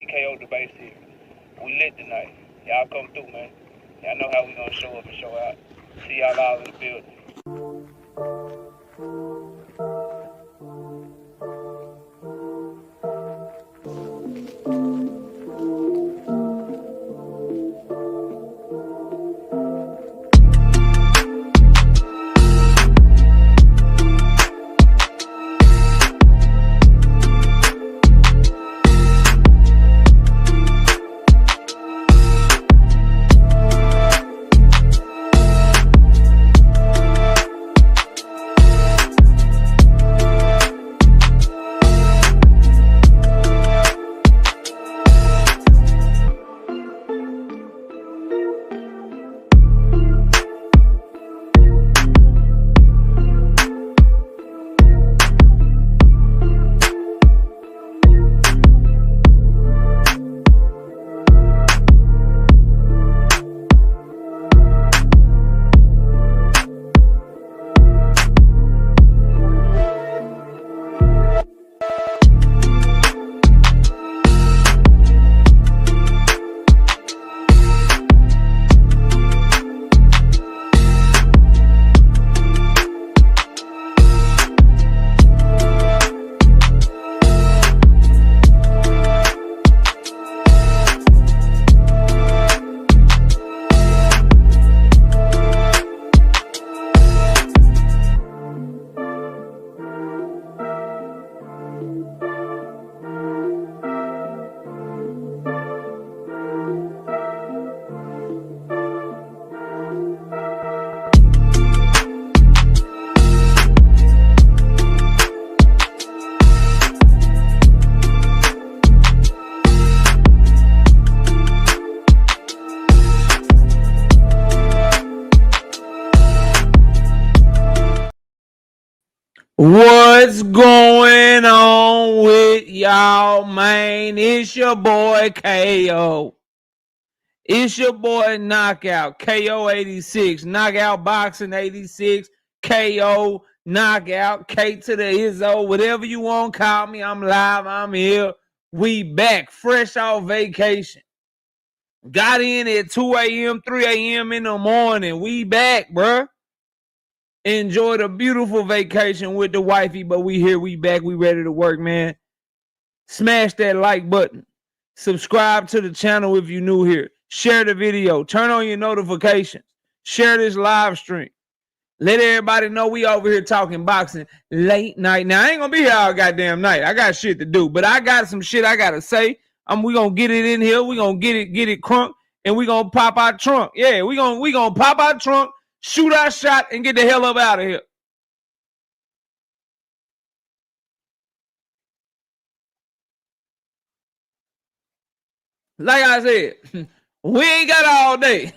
KO debate series. We lit tonight. Y'all come through, man. Y'all know how we gonna show up and show out. See y'all all in the building. What's going on with y'all, man? It's your boy KO. It's your boy Knockout, KO 86, Knockout Boxing 86, KO Knockout, K to the Izzo, whatever you want, call me. I'm live, I'm here. We back, fresh off vacation. Got in at 2 a.m., 3 a.m. in the morning. We back, bruh. Enjoyed a beautiful vacation with the wifey, but we here, we back, we ready to work, man. Smash that like button. Subscribe to the channel if you're new here. Share the video. Turn on your notifications. Share this live stream. Let everybody know we over here talking boxing late night. Now, I ain't going to be here all goddamn night. I got shit to do, but I got some shit I got to say. We going to get it in here. We going to get it crunk, and we going to pop our trunk. Yeah, we gonna pop our trunk, shoot our shot, and get the hell up out of here. Like I said, we ain't got all day.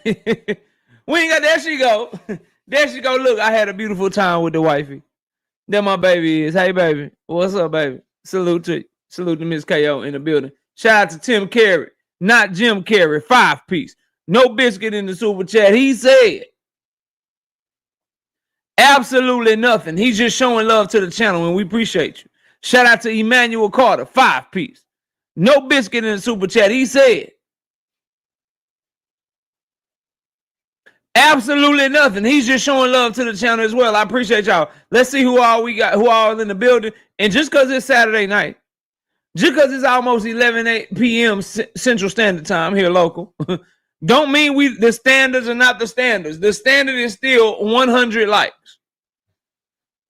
We ain't got, there she go. There she go. Look, I had a beautiful time with the wifey. There my baby is. Hey, baby. What's up, baby? Salute to you. Salute to Miss KO in the building. Shout out to Tim Carey, not Jim Carrey, 5-piece. No biscuit in the super chat. He said absolutely nothing. He's just showing love to the channel, and we appreciate you. Shout out to Emmanuel Carter, 5-piece. No biscuit in the super chat. He said absolutely nothing. He's just showing love to the channel as well. I appreciate y'all. Let's see who all we got, who all in the building. And just because it's Saturday night, just because it's almost 11 p.m. Central Standard Time here local, don't mean the standards are not the standards. The standard is still 100 likes.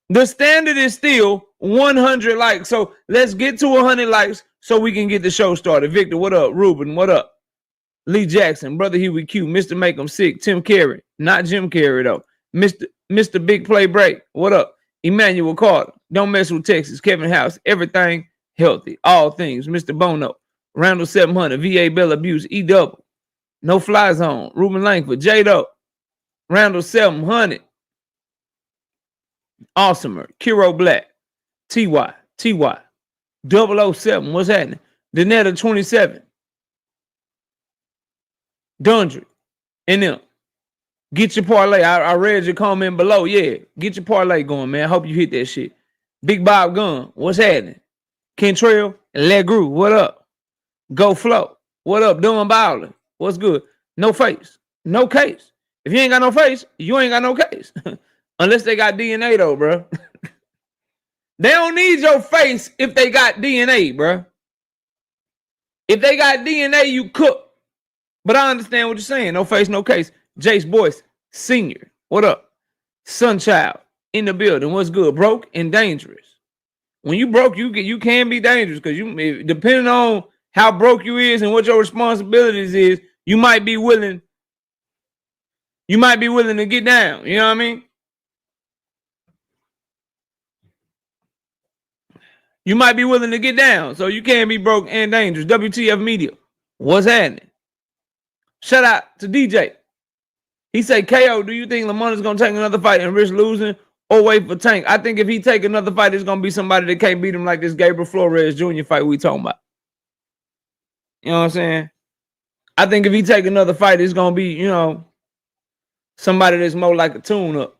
The standard is still 100 likes. So let's get to 100 likes so we can get the show started. Victor, what up? Ruben, what up? Lee Jackson, Brother Huey Q, Mr. Make 'em Sick, Tim Carey, not Jim Carrey though. Mr. Big Play Break, what up? Emmanuel Carter, Don't Mess with Texas, Kevin House, Everything Healthy, All Things, Mr. Bono, Randall 700, VA Bell Abuse, E Double, No Fly Zone, Ruben Langford, J-Do, Randall 700, Awesomer, Kiro Black, TY, 007, what's happening? Danetta 27, Dundry, and them. Get your parlay. I read your comment below. Yeah, get your parlay going, man. Hope you hit that shit. Big Bob Gunn, what's happening? Kentrell and Legru, what up? Go Flow. What up? Doing Bowling. What's good? No face. No case. If you ain't got no face, you ain't got no case. Unless they got DNA though, bro. They don't need your face if they got DNA, bro. If they got DNA, you cook. But I understand what you're saying. No face, no case. Jace Boyce, Senior. What up? Sunchild in the building. What's good? Broke and dangerous. When you broke, you can be dangerous because you, depending on how broke you is and what your responsibilities is, you might be willing to get down. You know what I mean? You might be willing to get down, so you can't be broke and dangerous. WTF Media, what's happening? Shout out to DJ. He said, KO, do you think Lamont is going to take another fight and risk losing or wait for Tank? I think if he take another fight, it's going to be somebody that can't beat him like this Gabriel Flores Jr. fight we talking about. You know what I'm saying? I think if he take another fight, it's going to be, somebody that's more like a tune-up.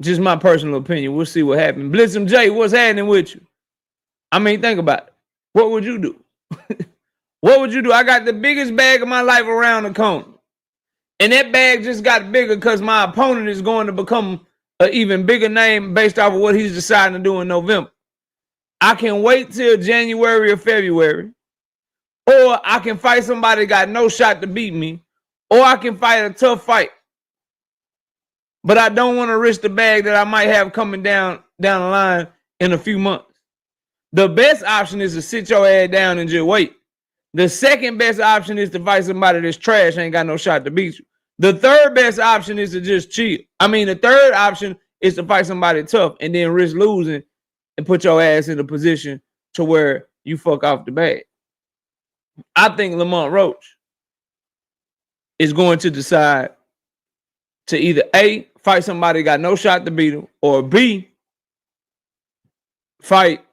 Just my personal opinion. We'll see what happens. Blitzum J, what's happening with you? I mean, think about it. What would you do? What would you do? I got the biggest bag of my life around the corner. And that bag just got bigger because my opponent is going to become an even bigger name based off of what he's deciding to do in November. I can wait till January or February. Or I can fight somebody that got no shot to beat me. Or I can fight a tough fight. But I don't want to risk the bag that I might have coming down the line in a few months. The best option is to sit your ass down and just wait. The second best option is to fight somebody that's trash, ain't got no shot to beat you. The third best option is to just chill. The third option is to fight somebody tough and then risk losing and put your ass in a position to where you fuck off the bag. I think Lamont Roach is going to decide to either A, fight somebody got no shot to beat him, or B, fight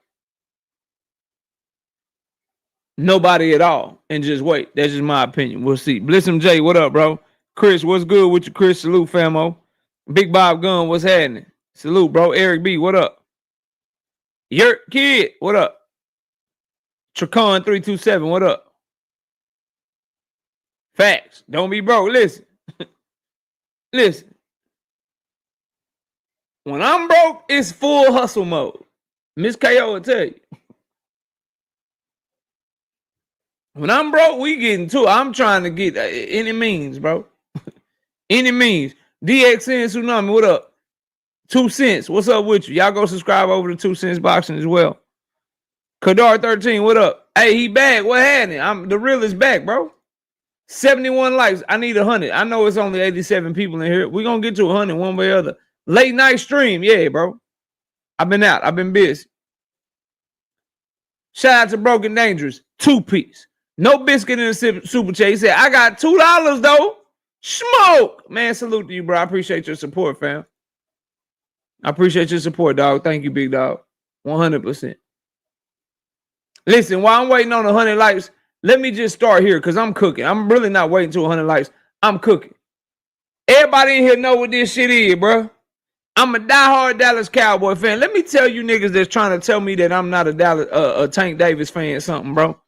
nobody at all and just wait. That's just my opinion. We'll see. Blissum J, what up, bro? Chris, what's good with you, Chris? Salute, famo. Big Bob Gunn, what's happening? Salute, bro. Eric B, what up? Yurt Kid, what up? Tracon 327, what up? Facts. Don't be broke. Listen. Listen. When I'm broke, it's full hustle mode. Miss KO will tell you. When I'm broke, we getting to it. I'm trying to get any means, bro. Any means. DXN Tsunami, what up? 2 cents. What's up with you? Y'all go subscribe over to 2 cents boxing as well. Kadar 13, what up? Hey, he back. What happened? The real is back, bro. 71 likes. I need 100. I know it's only 87 people in here. We're going to get to 100 one way or other. Late night stream. Yeah, bro. I've been out. I've been busy. Shout out to Broken Dangerous. 2-piece. No biscuit in the super chat. He said, I got $2 though. Smoke. Man, salute to you, bro. I appreciate your support, fam. I appreciate your support, dog. Thank you, big dog. 100%. Listen, while I'm waiting on 100 likes, let me just start here because I'm cooking. I'm really not waiting till 100 likes. I'm cooking. Everybody in here know what this shit is, bro. I'm a diehard Dallas Cowboy fan. Let me tell you niggas that's trying to tell me that I'm not a Tank Davis fan or something, bro.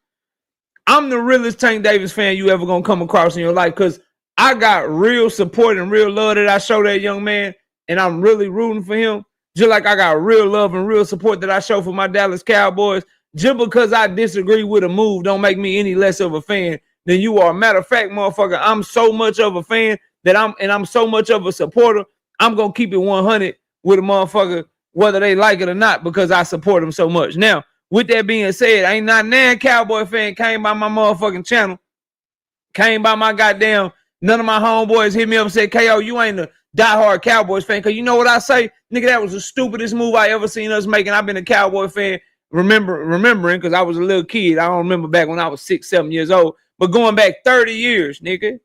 I'm the realest Tank Davis fan you ever gonna come across in your life because I got real support and real love that I show that young man, and I'm really rooting for him. Just like I got real love and real support that I show for my Dallas Cowboys. Just because I disagree with a move don't make me any less of a fan than you are. Matter of fact, motherfucker, I'm so much of a fan that I'm so much of a supporter. I'm gonna keep it 100 with a motherfucker, whether they like it or not, because I support them so much. Now, with that being said, ain't not nan Cowboy fan came by my motherfucking channel, came by my goddamn. None of my homeboys hit me up and said, KO, you ain't a diehard Cowboys fan. Because you know what I say? Nigga, that was the stupidest move I ever seen us making. I've been a Cowboy fan remembering because I was a little kid. I don't remember back when I was 6, 7 years old. But going back 30 years, nigga.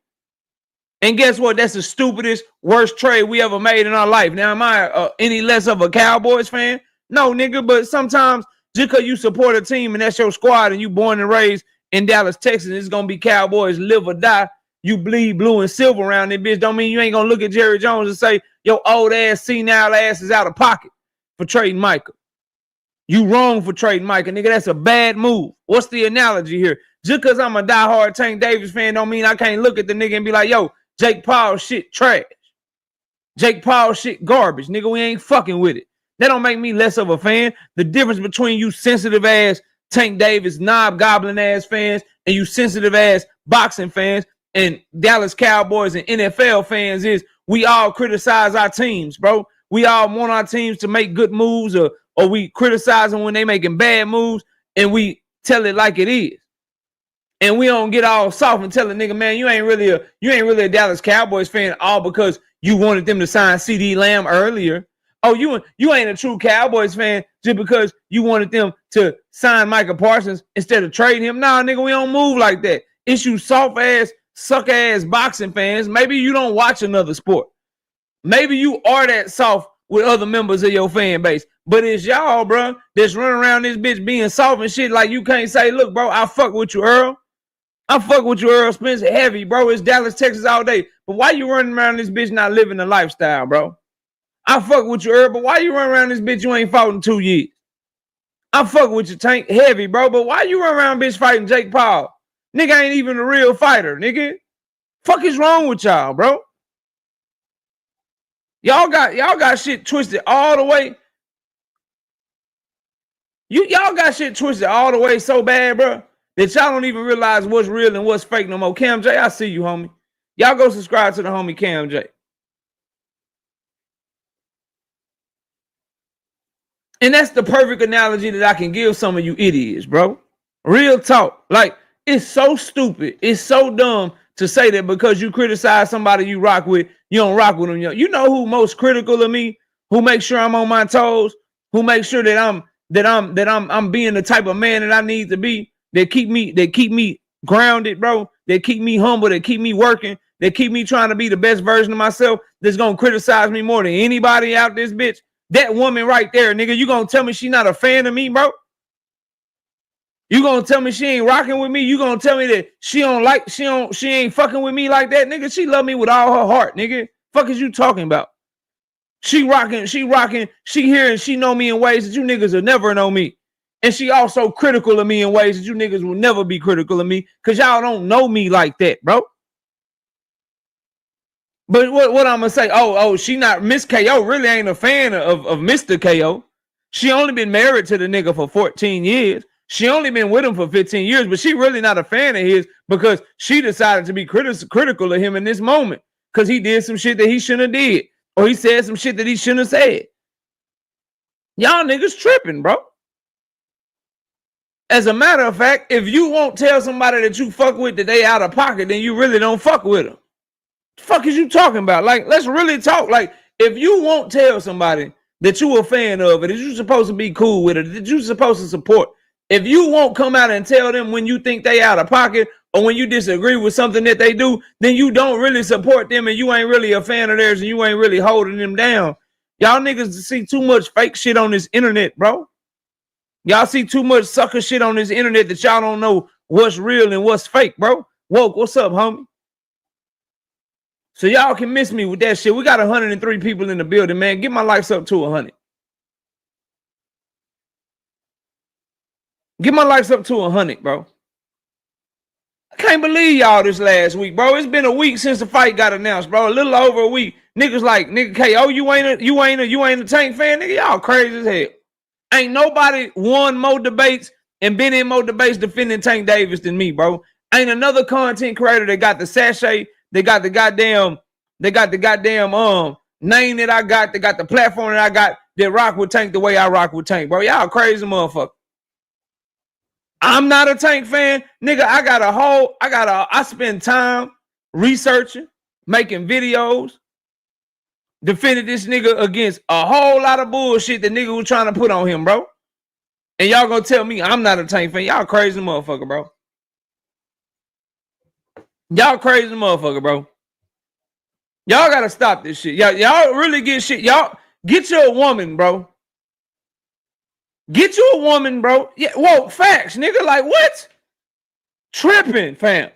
And guess what? That's the stupidest, worst trade we ever made in our life. Now, am I any less of a Cowboys fan? No, nigga. But sometimes just because you support a team and that's your squad and you born and raised in Dallas, Texas, it's going to be Cowboys live or die. You bleed blue and silver around that bitch. Don't mean you ain't going to look at Jerry Jones and say, your old ass, senile ass is out of pocket for trading Michael. You wrong for trading Micah, nigga. That's a bad move. What's the analogy here? Just because I'm a diehard Tank Davis fan don't mean I can't look at the nigga and be like, yo, Jake Paul shit trash. Jake Paul shit garbage. Nigga, we ain't fucking with it. That don't make me less of a fan. The difference between you sensitive ass Tank Davis, knob goblin ass fans and you sensitive ass boxing fans and Dallas Cowboys and NFL fans is we all criticize our teams, bro. We all want our teams to make good moves or we criticize them when they making bad moves and we tell it like it is. And we don't get all soft and tell a nigga, man, you ain't really a Dallas Cowboys fan all because you wanted them to sign CD Lamb earlier. Oh, you ain't a true Cowboys fan just because you wanted them to sign Micah Parsons instead of trading him. Nah, nigga, we don't move like that. It's you soft ass, suck ass boxing fans. Maybe you don't watch another sport. Maybe you are that soft with other members of your fan base. But it's y'all, bro, that's running around this bitch being soft and shit like you can't say, look, bro, I fuck with you, Earl. I fuck with you, Earl Spence, heavy, bro. It's Dallas, Texas all day. But why you running around this bitch not living the lifestyle, bro? I fuck with you, Earl, but why you running around this bitch you ain't fought in 2 years? I fuck with you, Tank, heavy, bro, but why you run around bitch fighting Jake Paul? Nigga ain't even a real fighter, nigga. Fuck is wrong with y'all, bro? Y'all got shit twisted all the way. Y'all got shit twisted all the way so bad, bro, that y'all don't even realize what's real and what's fake no more. Cam J, I see you, homie. Y'all go subscribe to the homie Cam J. And that's the perfect analogy that I can give some of you idiots, bro. Real talk. Like, it's so stupid. It's so dumb to say that because you criticize somebody you rock with, you don't rock with them. You know who most critical of me? Who makes sure I'm on my toes? Who makes sure that I'm being the type of man that I need to be? That keep me grounded, bro. That keep me humble. That keep me working. That keep me trying to be the best version of myself. That's gonna criticize me more than anybody out this bitch. That woman right there, nigga. You gonna tell me she not a fan of me, bro? You gonna tell me she ain't rocking with me? You gonna tell me that she ain't fucking with me like that, nigga? She love me with all her heart, nigga. Fuck is you talking about? She rocking, she here and she know me in ways that you niggas will never know me. And she also critical of me in ways that you niggas will never be critical of me because y'all don't know me like that, bro. But what I'm gonna say? Oh, she not Miss KO really ain't a fan of Mr. KO. She only been married to the nigga for 14 years. She only been with him for 15 years, but she really not a fan of his because she decided to be critical of him in this moment because he did some shit that he shouldn't have did or he said some shit that he shouldn't have said. Y'all niggas tripping, bro. As a matter of fact, if you won't tell somebody that you fuck with that they out of pocket, then you really don't fuck with them. The fuck is you talking about? Like, let's really talk. Like, if you won't tell somebody that you a fan of it, that you supposed to be cool with it, that you supposed to support, if you won't come out and tell them when you think they out of pocket or when you disagree with something that they do, then you don't really support them and you ain't really a fan of theirs and you ain't really holding them down. Y'all niggas see too much fake shit on this internet, bro. Y'all see too much sucker shit on this internet that y'all don't know what's real and what's fake, bro. Woke, what's up, homie? So y'all can miss me with that shit. We got 103 people in the building, man. Get my likes up to 100. Get my likes up to 100, bro. I can't believe y'all this last week, bro. It's been a week since the fight got announced, bro. A little over a week. Niggas like, nigga KO, you ain't a Tank fan, nigga. Y'all crazy as hell. Ain't nobody won more debates and been in more debates defending Tank Davis than me, bro. Ain't another content creator that got the sachet. They got the goddamn name that I got. They got the platform that I got that rock with Tank the way I rock with Tank, bro. Y'all crazy motherfucker. I'm not a Tank fan. Nigga, I spend time researching, making videos, defending this nigga against a whole lot of bullshit the nigga was trying to put on him, bro. And y'all gonna tell me I'm not a Tank fan. Y'all crazy motherfucker, bro. Y'all crazy motherfucker, bro. Y'all gotta stop this shit. Y'all really get shit. Y'all get you a woman, bro. Get you a woman, bro. Yeah, whoa, facts, nigga. Like what? Tripping, fam.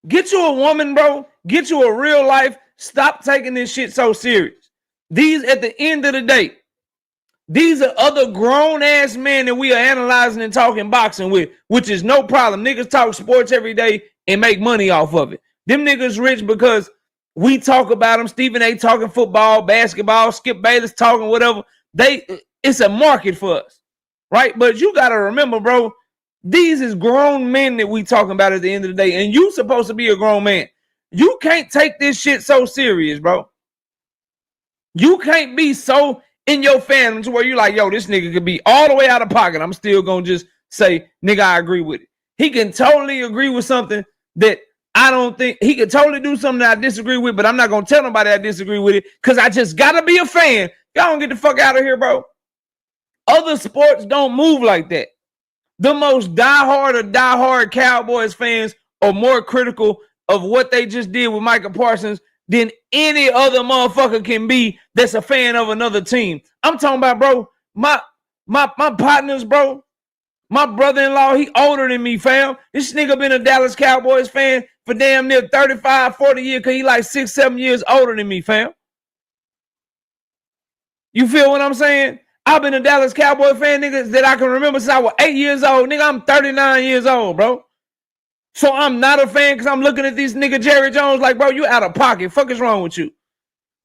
Get you a woman, bro. Get you a real life. Stop taking this shit so serious. These, at the end of the day, These are other grown-ass men that we are analyzing and talking boxing with, which is no problem. Niggas talk sports every day and make money off of it. Them niggas rich because we talk about them. Stephen A. talking football, basketball, Skip Bayless talking whatever. It's a market for us, right? But you got to remember, bro, these is grown men that we talking about at the end of the day, and you supposed to be a grown man. You can't take this shit so serious, bro. You can't be so in your fandom to where you like, yo, this nigga could be all the way out of pocket. I'm still going to just say, nigga, I agree with it. He can totally agree with something that I don't think, he could totally do something that I disagree with, but I'm not going to tell nobody I disagree with it because I just got to be a fan. Y'all don't get the fuck out of here, bro. Other sports don't move like that. The most diehard Cowboys fans are more critical of what they just did with Micah Parsons than any other motherfucker can be that's a fan of another team. I'm talking about, bro, my partners, bro. My brother-in-law, he older than me, fam. This nigga been a Dallas Cowboys fan for damn near 35, 40 years because he like 6, 7 years older than me, fam. You feel what I'm saying? I've been a Dallas Cowboy fan, nigga, that I can remember since I was 8 years old. Nigga, I'm 39 years old, bro. So I'm not a fan because I'm looking at this nigga Jerry Jones like, bro, you out of pocket. Fuck is wrong with you?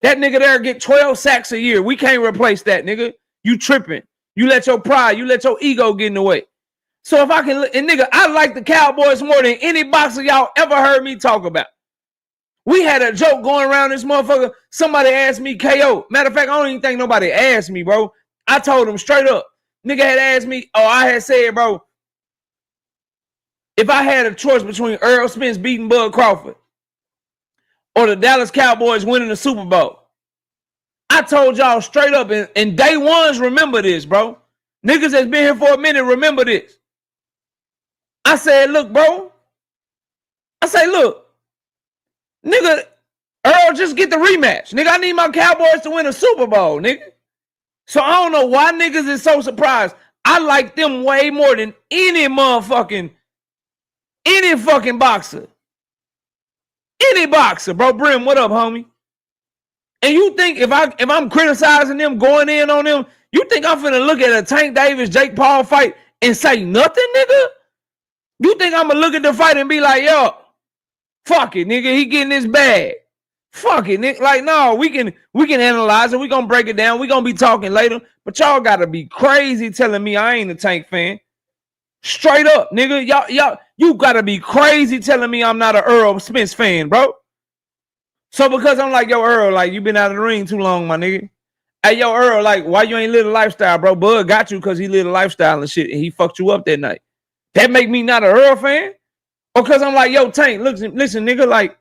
That nigga there get 12 sacks a year. We can't replace that, nigga. You tripping. You let your pride, you let your ego get in the way. So if I can, and nigga, I like the Cowboys more than any boxer y'all ever heard me talk about. We had a joke going around this motherfucker. Somebody asked me KO. Matter of fact, I don't even think nobody asked me, bro. I told him straight up. Nigga had asked me, I had said, bro, if I had a choice between Earl Spence beating Bud Crawford or the Dallas Cowboys winning the Super Bowl, I told y'all straight up, and day ones remember this, bro. Niggas that's been here for a minute remember this. I said, look, bro. I say, look, nigga, Earl, just get the rematch. Nigga, I need my Cowboys to win a Super Bowl, nigga. So I don't know why niggas is so surprised. I like them way more than any fucking boxer. Any boxer, bro. Brim, what up, homie? And you think if I'm criticizing them, going in on them, you think I'm finna look at a Tank Davis, Jake Paul fight and say nothing, nigga? You think I'm gonna look at the fight and be like, yo, fuck it, nigga, he getting his bag. Fuck it, nigga. Like, no, we can analyze it. We gonna break it down. We gonna be talking later. But y'all gotta be crazy telling me I ain't a Tank fan. Straight up, nigga. Y'all, you gotta be crazy telling me I'm not an Earl Spence fan, bro. So because I'm like, yo, Earl, like, you been out of the ring too long, my nigga. Hey, yo, Earl, like, why you ain't live a lifestyle, bro? Bud got you because he lived a lifestyle and shit, and he fucked you up that night. That make me not an Earl fan? Or because I'm like, yo, Tank, listen, nigga, like,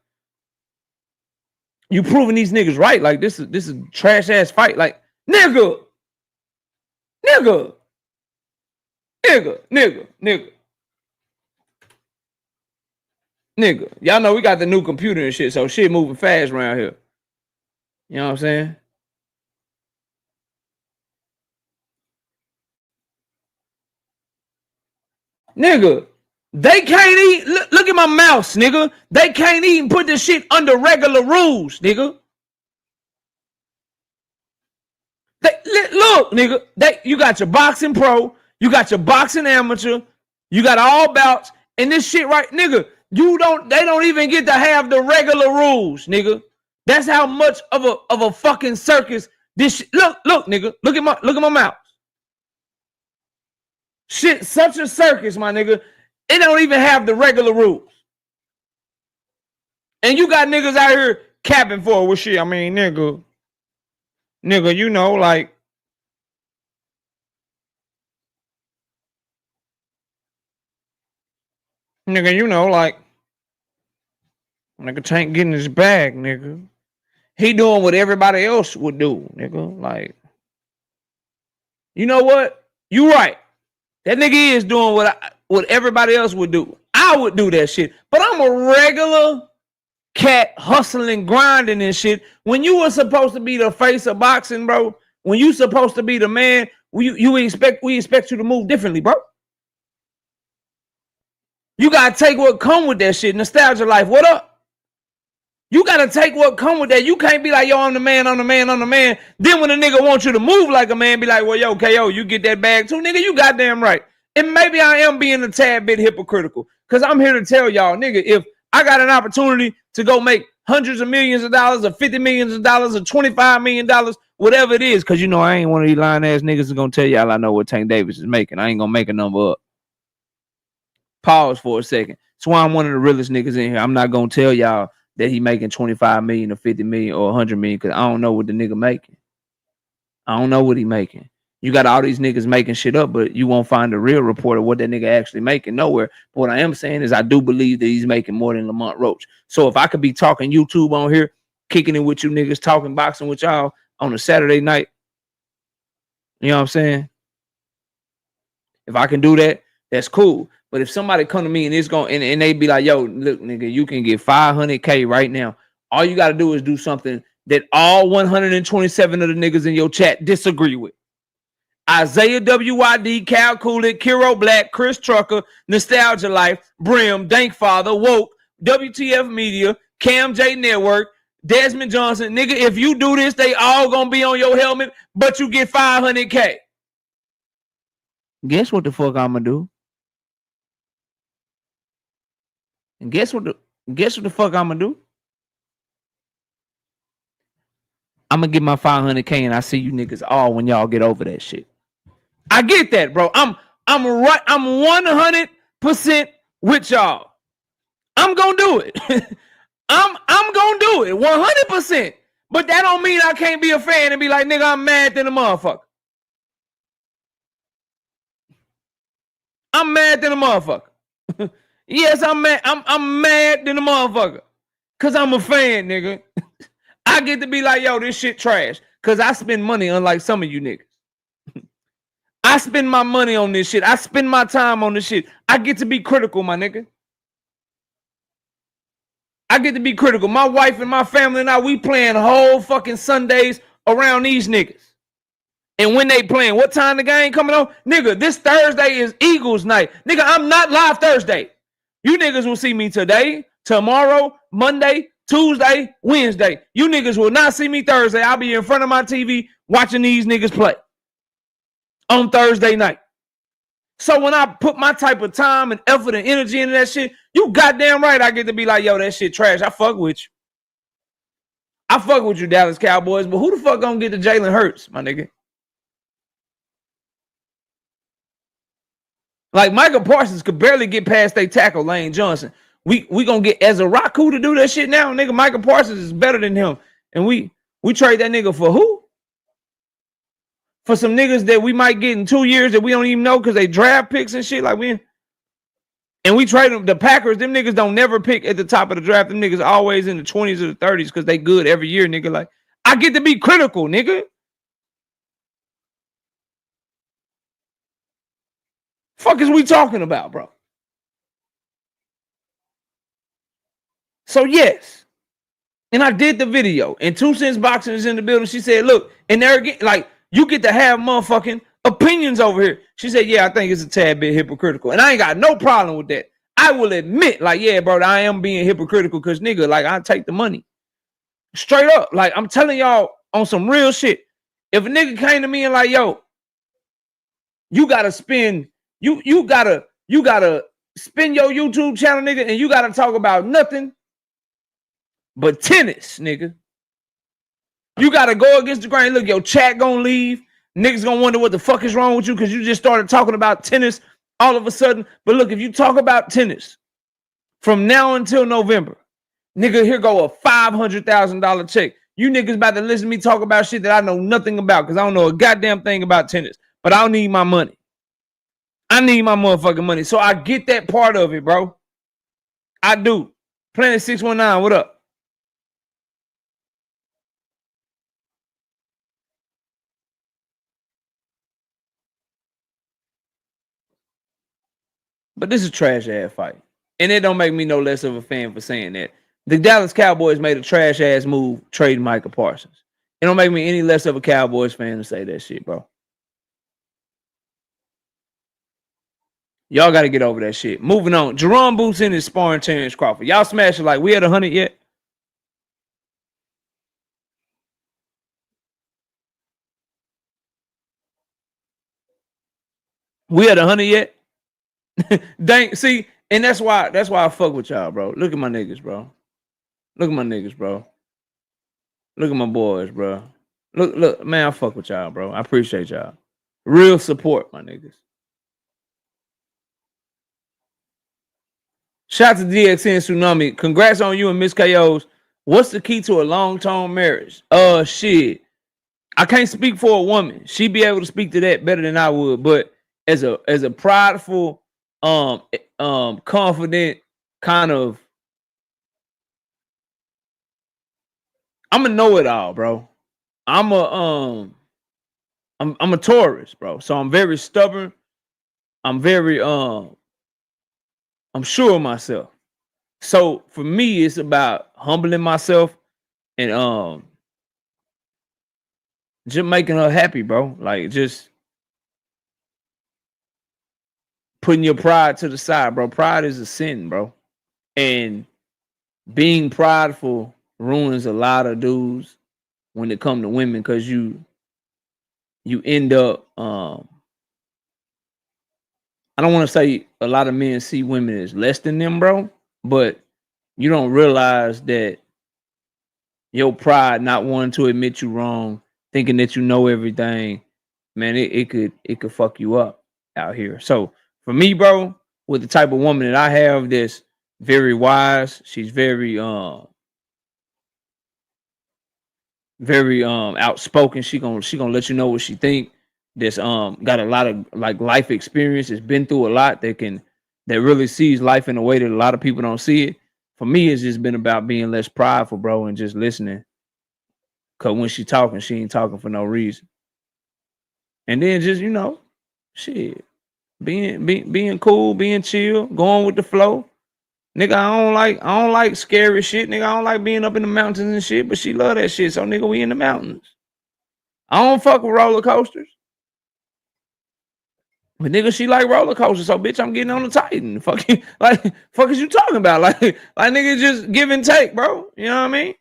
you proving these niggas right. Like, this is a trash-ass fight. Like, nigga. Y'all know we got the new computer and shit, so shit moving fast around here. You know what I'm saying? Nigga, they can't even, look at my mouse, nigga. They can't even put this shit under regular rules, nigga. Look, nigga, you got your boxing pro, you got your boxing amateur, you got all bouts, and this shit right, nigga, they don't even get to have the regular rules, nigga. That's how much of a fucking circus this shit. Look, nigga, look at my mouse. Shit, such a circus, my nigga. It don't even have the regular rules. And you got niggas out here capping for it with shit. I mean, nigga, you know, like, nigga, you know, like, nigga Tank getting his bag, nigga. He doing what everybody else would do, nigga. Like, you know what? You right. That nigga is doing what everybody else would do. I would do that shit. But I'm a regular cat hustling, grinding and shit. When you were supposed to be the face of boxing, bro, when you supposed to be the man, we expect you to move differently, bro. You gotta take what come with that shit. Nostalgia life. What up? You got to take what come with that. You can't be like, yo, I'm the man, I'm the man, I'm the man. Then when a nigga wants you to move like a man, be like, well, yo, KO, you get that bag too, nigga. You goddamn right. And maybe I am being a tad bit hypocritical because I'm here to tell y'all, nigga, if I got an opportunity to go make hundreds of millions of dollars or $50 million or $25 million, whatever it is, because, you know, I ain't one of these lying ass niggas that's going to tell y'all I know what Tank Davis is making. I ain't going to make a number up. Pause for a second. That's why I'm one of the realest niggas in here. I'm not going to tell y'all that he making 25 million or 50 million or 100 million because I don't know what the nigga making. I don't know what he making. You got all these niggas making shit up, but you won't find a real report of what that nigga actually making nowhere. But what I am saying is I do believe that he's making more than Lamont Roach. So if I could be talking YouTube on here, kicking it with you niggas, talking boxing with y'all on a Saturday night, you know what I'm saying? If I can do that, that's cool. But if somebody come to me and it's going and they be like, yo, look, nigga, you can get 500K right now. All you got to do is do something that all 127 of the niggas in your chat disagree with. Isaiah WYD, Cal Coolidge, Kiro Black, Chris Trucker, Nostalgia Life, Brim, Dankfather, Woke, WTF Media, Cam J Network, Desmond Johnson. Nigga, if you do this, they all gonna be on your helmet, but you get 500K. Guess what the fuck I'm gonna do? And guess what the fuck I'm gonna do? I'm gonna get my 500K and I see you niggas all when y'all get over that shit. I get that, bro. I'm 100% with y'all. I'm gonna do it. I'm gonna do it 100%. But that don't mean I can't be a fan and be like, nigga, I'm mad than a motherfucker. I'm mad than a motherfucker. Yes, I'm mad. I'm mad than a motherfucker. Cause I'm a fan, nigga. I get to be like, yo, this shit trash. Cause I spend money unlike some of you niggas. I spend my money on this shit. I spend my time on this shit. I get to be critical, my nigga. I get to be critical. My wife and my family and I, we playing whole fucking Sundays around these niggas. And when they playing, what time the game coming on? Nigga, this Thursday is Eagles night. Nigga, I'm not live Thursday. You niggas will see me today, tomorrow, Monday, Tuesday, Wednesday. You niggas will not see me Thursday. I'll be in front of my TV watching these niggas play on Thursday night. So when I put my type of time and effort and energy into that shit, you goddamn right I get to be like, yo, that shit trash. I fuck with you. I fuck with you, Dallas Cowboys, but who the fuck gonna get to Jalen Hurts, my nigga? Like Michael Parsons could barely get past their tackle, Lane Johnson. We gonna get Ezraku to do that shit now, nigga. Michael Parsons is better than him. And we trade that nigga for who? For some niggas that we might get in 2 years that we don't even know because they draft picks and shit. Like we trade them. The Packers, them niggas don't never pick at the top of the draft. Them niggas always in the 20s or the 30s because they good every year, nigga. Like, I get to be critical, nigga. Fuck is we talking about, bro? So yes. And I did the video. And 2 Cents Boxing is in the building. She said, look, and they're again, like, you get to have motherfucking opinions over here. She said, yeah, I think it's a tad bit hypocritical. And I ain't got no problem with that. I will admit, like, yeah, bro, I am being hypocritical because, nigga, like, I take the money. Straight up. Like, I'm telling y'all on some real shit. If a nigga came to me and like, yo, you gotta spend, you gotta spend your YouTube channel, nigga, and you gotta talk about nothing but tennis, nigga. You gotta go against the grain. Look, your chat gonna leave. Niggas gonna wonder what the fuck is wrong with you because you just started talking about tennis all of a sudden. But look, if you talk about tennis from now until November, nigga, here go a $500,000 check. You niggas about to listen to me talk about shit that I know nothing about because I don't know a goddamn thing about tennis. But I don't need my money. I need my motherfucking money. So I get that part of it, bro. I do. Planet 619, what up? But this is a trash ass fight. And it don't make me no less of a fan for saying that. The Dallas Cowboys made a trash ass move trading Michael Parsons. It don't make me any less of a Cowboys fan to say that shit, bro. Y'all got to get over that shit. Moving on. Jerome Boots in is sparring Terrence Crawford. Y'all smash it like we at 100 yet? We at 100 yet? Dang, see, and that's why I fuck with y'all, bro. Look at my niggas, bro. Look at my niggas, bro. Look at my boys, bro. Look, man, I fuck with y'all, bro. I appreciate y'all. Real support, my niggas. Shout out to DXN Tsunami. Congrats on you and Miss KO's. What's the key to a long-term marriage? Shit. I can't speak for a woman. She'd be able to speak to that better than I would. But as a prideful, confident kind of, I'm a know-it-all, bro. I'm a Taurus, bro. So I'm very stubborn. I'm very I'm sure of myself. So for me, it's about humbling myself and just making her happy, bro. Like just putting your pride to the side, bro. Pride is a sin, bro. And being prideful ruins a lot of dudes when it comes to women, because you end up I don't want to say a lot of men see women as less than them, bro, but you don't realize that your pride, not wanting to admit you wrong, thinking that you know everything, man, it could fuck you up out here. So for me, bro, with the type of woman that I have, that's very wise, she's very outspoken. She gonna let you know what she think. That's got a lot of like life experience, has been through a lot, that really sees life in a way that a lot of people don't see it. For me, it's just been about being less prideful, bro, and just listening. Cause when she talking, she ain't talking for no reason. And then just, shit, being cool, being chill, going with the flow. Nigga, I don't like scary shit. Nigga, I don't like being up in the mountains and shit, but she love that shit. So nigga, we in the mountains. I don't fuck with roller coasters. But nigga, she like roller coasters. So bitch, I'm getting on the Titan. Fuck is you talking about? Like nigga, just give and take, bro. You know what I mean?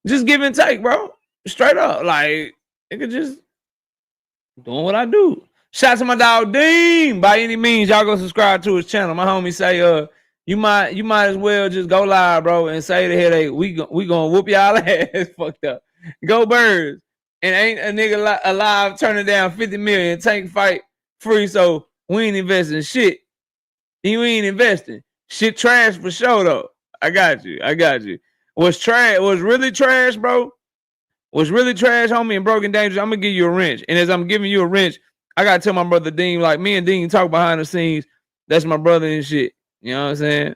Just give and take, bro. Straight up. Like, nigga, just doing what I do. Shout out to my dog Dean. By any means, y'all go subscribe to his channel. My homie say, you might as well just go live, bro, and say the headache. We gonna whoop y'all ass. Fucked up. Go Birds. And ain't a nigga alive turning down 50 million, tank fight free. So we ain't investing shit. You ain't investing. Shit trash for sure though. I got you. What's really trash, bro? What's really trash, homie, and broken dangerous, I'm gonna give you a wrench. And as I'm giving you a wrench, I gotta tell my brother Dean, like me and Dean talk behind the scenes. That's my brother and shit. You know what I'm saying?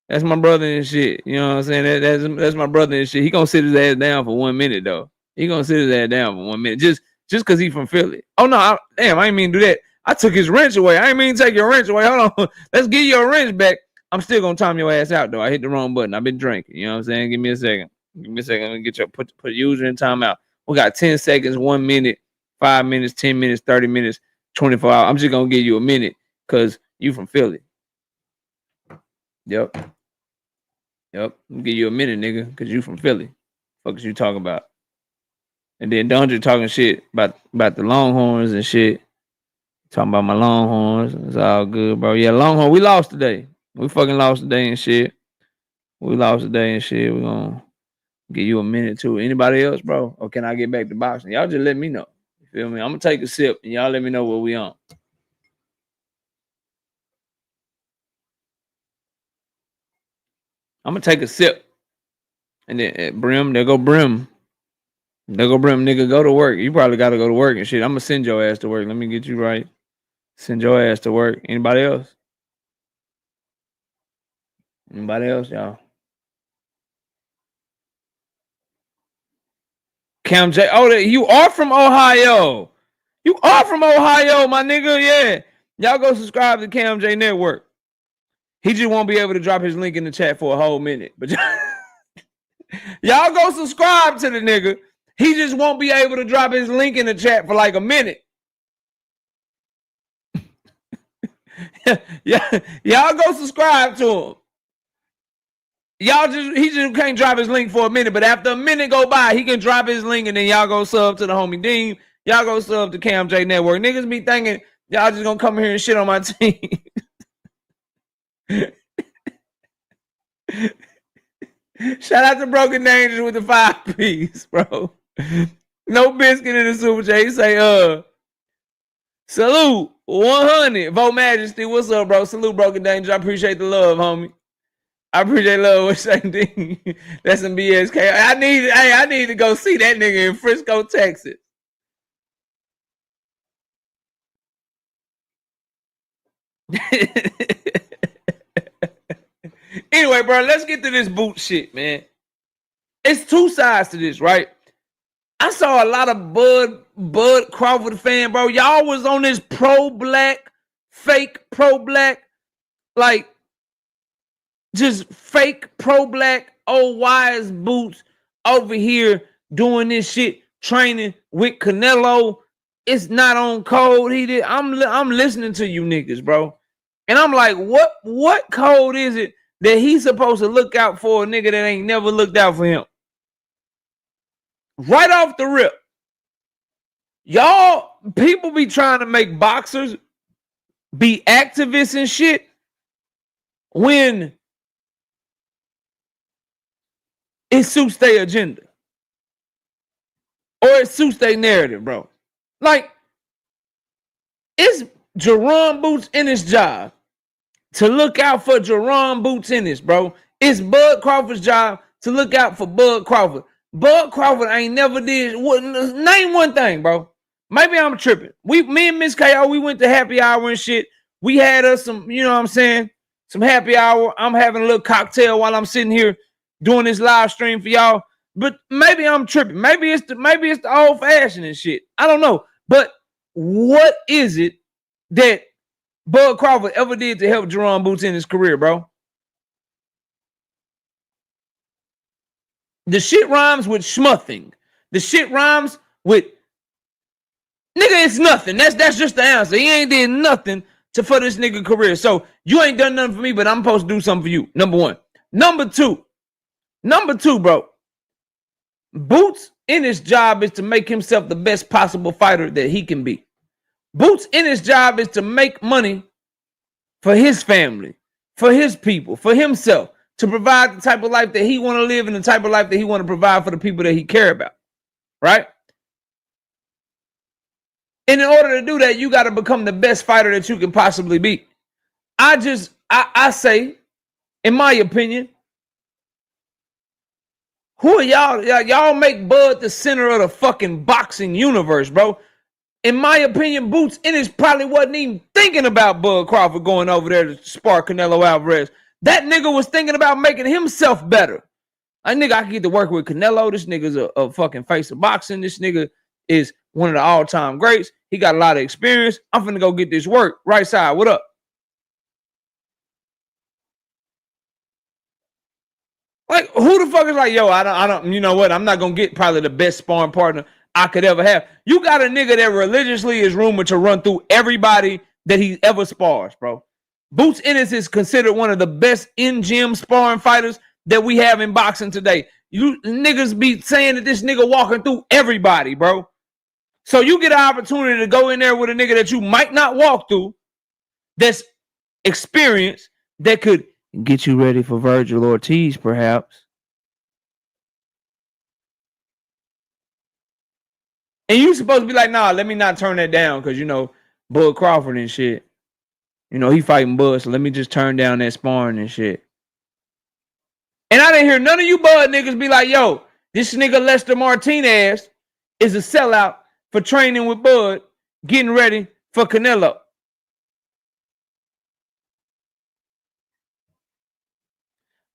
That's my brother and shit. You know what I'm saying? That's my brother and shit. He gonna sit his ass down for 1 minute though. He gonna sit his ass down for 1 minute. Just cause he from Philly. Oh no, I ain't mean to do that. I took his wrench away. I ain't mean to take your wrench away. Hold on. Let's give your wrench back. I'm still gonna time your ass out though. I hit the wrong button. I've been drinking. You know what I'm saying? Give me a second. I'm gonna get your put user in timeout. We got 10 seconds, 1 minute, 5 minutes, 10 minutes, 30 minutes, 24 hours. I'm just gonna give you a minute because you from Philly. Yep. I'm gonna give you a minute, nigga, because you from Philly. Fuck is you talking about? And then Dundra talking shit about the Longhorns and shit. Talking about my Longhorns. It's all good, bro. Yeah, Longhorn, we lost today. We fucking lost today and shit. We're gonna give you a minute too. Anybody else, bro? Or can I get back to boxing? Y'all just let me know. You feel me? I'm gonna take a sip and y'all let me know what we on. I'm gonna take a sip. And then Brim, there go Brim. Nigga, go to work. You probably gotta go to work and shit. I'm gonna send your ass to work. Let me get you right. Send your ass to work. Anybody else? Anybody else, y'all? Cam J. Oh, you are from Ohio. You are from Ohio, my nigga. Yeah. Y'all go subscribe to Cam J Network. He just won't be able to drop his link in the chat for a whole minute. But y'all go subscribe to the nigga. He just won't be able to drop his link in the chat for like a minute. Yeah, y'all go subscribe to him. He just can't drop his link for a minute, but after a minute go by, he can drop his link and then y'all go sub to the homie Dean. Y'all go sub to Cam J Network. Niggas be thinking y'all just gonna come here and shit on my team. Shout out to Broken Dangers with the 5-piece, bro. No biscuit in the Super J. He say, salute 100. Vote Majesty. What's up, bro? Salute Broken Dangers. I appreciate the love, homie. I appreciate love with Shane D. That's some BSK. I need to go see that nigga in Frisco, Texas. Anyway, bro, let's get to this boot shit, man. It's two sides to this, right? I saw a lot of Bud Crawford fan, bro. Y'all was on this pro-black, fake pro-black, like just fake pro-black, old wise boots over here doing this shit, training with Canelo. It's not on code. I'm listening to you niggas, bro. And I'm like, what code is it that he's supposed to look out for a nigga that ain't never looked out for him? Right off the rip. Y'all, people be trying to make boxers be activists and shit when it suits their agenda. Or it suits their narrative, bro. Like, it's Jerome Boots Ennis' job to look out for Jerome Boots Ennis, bro. It's Bud Crawford's job to look out for Bud Crawford. Bud Crawford ain't never did. Name one thing, bro. Maybe I'm tripping. Me and Miss KO, we went to happy hour and shit. We had us some, you know what I'm saying, some happy hour. I'm having a little cocktail while I'm sitting here doing this live stream for y'all. But maybe I'm tripping. Maybe it's the old fashioned and shit. I don't know. But what is it that Bud Crawford ever did to help Jerome Boots in his career, bro? The shit rhymes with schmuthing. The shit rhymes with nigga, it's nothing. That's just the answer. He ain't did nothing for this nigga career. So you ain't done nothing for me, but I'm supposed to do something for you. Number one. Number two, bro. Boots in his job is to make himself the best possible fighter that he can be. Boots in his job is to make money for his family, for his people, for himself, to provide the type of life that he want to live and the type of life that he want to provide for the people that he care about, right? And in order to do that, you got to become the best fighter that you can possibly be. I say, in my opinion, who are y'all? Y'all make Bud the center of the fucking boxing universe, bro. In my opinion, Boots Ennis probably wasn't even thinking about Bud Crawford going over there to spar Canelo Alvarez. That nigga was thinking about making himself better. I can get to work with Canelo. This nigga's a fucking face of boxing. This nigga is one of the all-time greats. He got a lot of experience. I'm finna go get this work. Right side, what up? Like, who the fuck is like, yo, I don't, you know what? I'm not gonna get probably the best sparring partner I could ever have. You got a nigga that religiously is rumored to run through everybody that he ever spars, bro. Boots Ennis is considered one of the best in-gym sparring fighters that we have in boxing today. You niggas be saying that this nigga walking through everybody, bro. So you get an opportunity to go in there with a nigga that you might not walk through, that's experienced, that could get you ready for Virgil Ortiz, perhaps. And you supposed to be like, nah, let me not turn that down because, you know, Bud Crawford and shit. You know, he fighting Bud, so let me just turn down that sparring and shit. And I didn't hear none of you Bud niggas be like, yo, this nigga Lester Martinez is a sellout for training with Bud, getting ready for Canelo.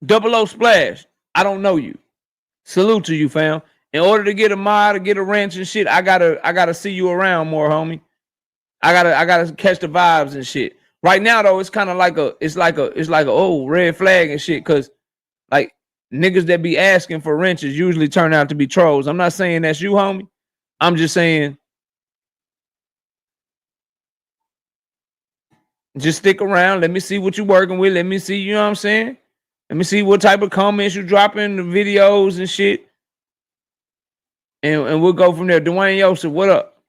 Double O Splash, I don't know you. Salute to you, fam. In order to get a mod or get a wrench and shit, I gotta see you around more, homie. I gotta catch the vibes and shit. Right now though, it's kind of like it's like a oh red flag and shit, cause like niggas that be asking for wrenches usually turn out to be trolls. I'm not saying that's you, homie. I'm just saying just stick around. Let me see what you're working with. Let me see, you know what I'm saying? Let me see what type of comments you drop in the videos and shit. And we'll go from there. Dwayne Yosef, what up?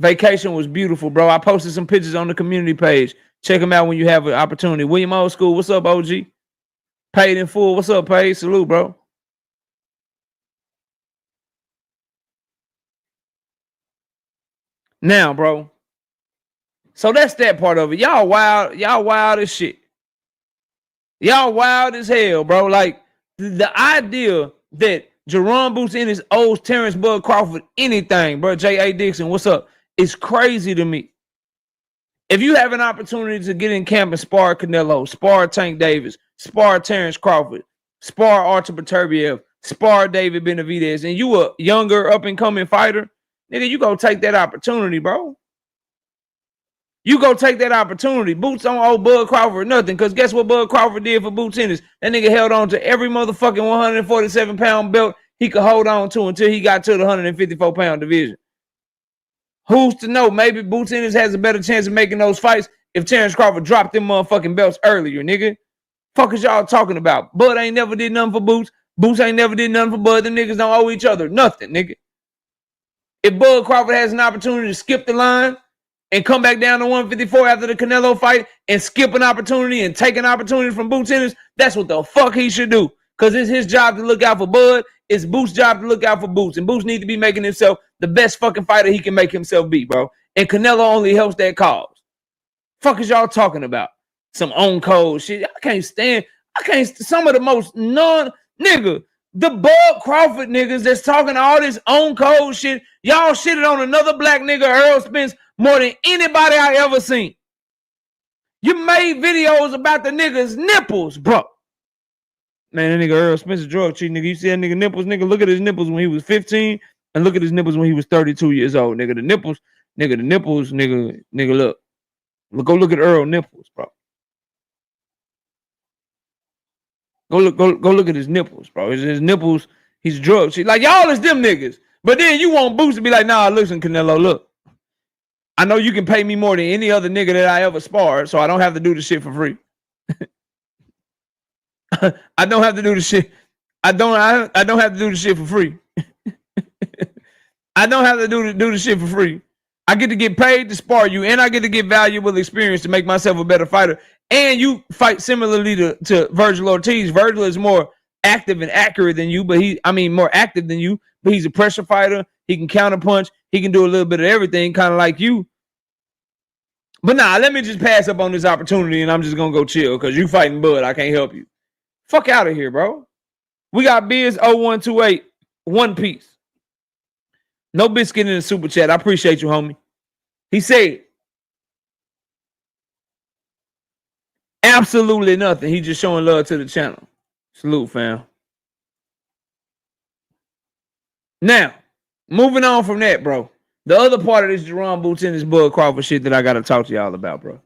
Vacation was beautiful, bro. I posted some pictures on the community page. Check them out when you have an opportunity. William Old School, what's up, OG? Paid in full, what's up, Paid? Salute, bro. Now, bro. So that's that part of it. Y'all wild as shit. Y'all wild as hell, bro. Like the idea that Jerome Boots Ennis owes Terrence Bud Crawford anything, bro. J.A. Dixon, what's up? It's crazy to me. If you have an opportunity to get in camp and spar Canelo, spar Tank Davis, spar Terrence Crawford, spar Artur Beterbiev, spar David Benavidez, and you a younger up-and-coming fighter, nigga, you go take that opportunity, bro. You go take that opportunity. Boots don't owe Bud Crawford nothing, because guess what Bud Crawford did for Boots Ennis? That nigga held on to every motherfucking 147-pound belt he could hold on to until he got to the 154-pound division. Who's to know? Maybe Boots Ennis has a better chance of making those fights if Terrence Crawford dropped them motherfucking belts earlier, nigga. Fuck is y'all talking about? Bud ain't never did nothing for Boots. Boots ain't never did nothing for Bud. Them niggas don't owe each other nothing, nigga. If Bud Crawford has an opportunity to skip the line and come back down to 154 after the Canelo fight and skip an opportunity and take an opportunity from Boots Ennis, that's what the fuck he should do. Because it's his job to look out for Bud. It's Boots' job to look out for Boots. And Boots needs to be making himself the best fucking fighter he can make himself be, bro. And Canelo only helps that cause. Fuck is y'all talking about? Some on-code shit. I can't stand. Some of the most nigga. The Bud Crawford niggas that's talking all this on-code shit. Y'all shitted on another black nigga, Earl Spence, more than anybody I ever seen. You made videos about the nigga's nipples, bro. Man, that nigga Earl Spence drug cheat, nigga. You see that nigga nipples, nigga? Look at his nipples when he was 15 and look at his nipples when he was 32 years old, nigga. The nipples, nigga, look. Go look at Earl nipples, bro. Go look at his nipples, bro. His nipples, he's drug cheat. Like, y'all is them niggas. But then you want Boots to be like, nah, listen, Canelo, look. I know you can pay me more than any other nigga that I ever sparred, so I don't have to do the shit for free. I don't have to do the shit. I don't have to do the shit for free. I don't have to do the shit for free. I get to get paid to spar you, and I get to get valuable experience to make myself a better fighter. And you fight similarly to Virgil Ortiz. Virgil is more active and accurate than you, but more active than you, but he's a pressure fighter. He can counterpunch. He can do a little bit of everything, kind of like you. But nah, let me just pass up on this opportunity, and I'm just gonna go chill because you fighting Bud. I can't help you. Fuck out of here, bro. We got Biz 0128, One Piece. No biscuit in the super chat. I appreciate you, homie. He said, absolutely nothing. He just showing love to the channel. Salute, fam. Now, moving on from that, bro. The other part of this Jerome Boots Ennis Bud Crawford shit that I got to talk to y'all about, bro.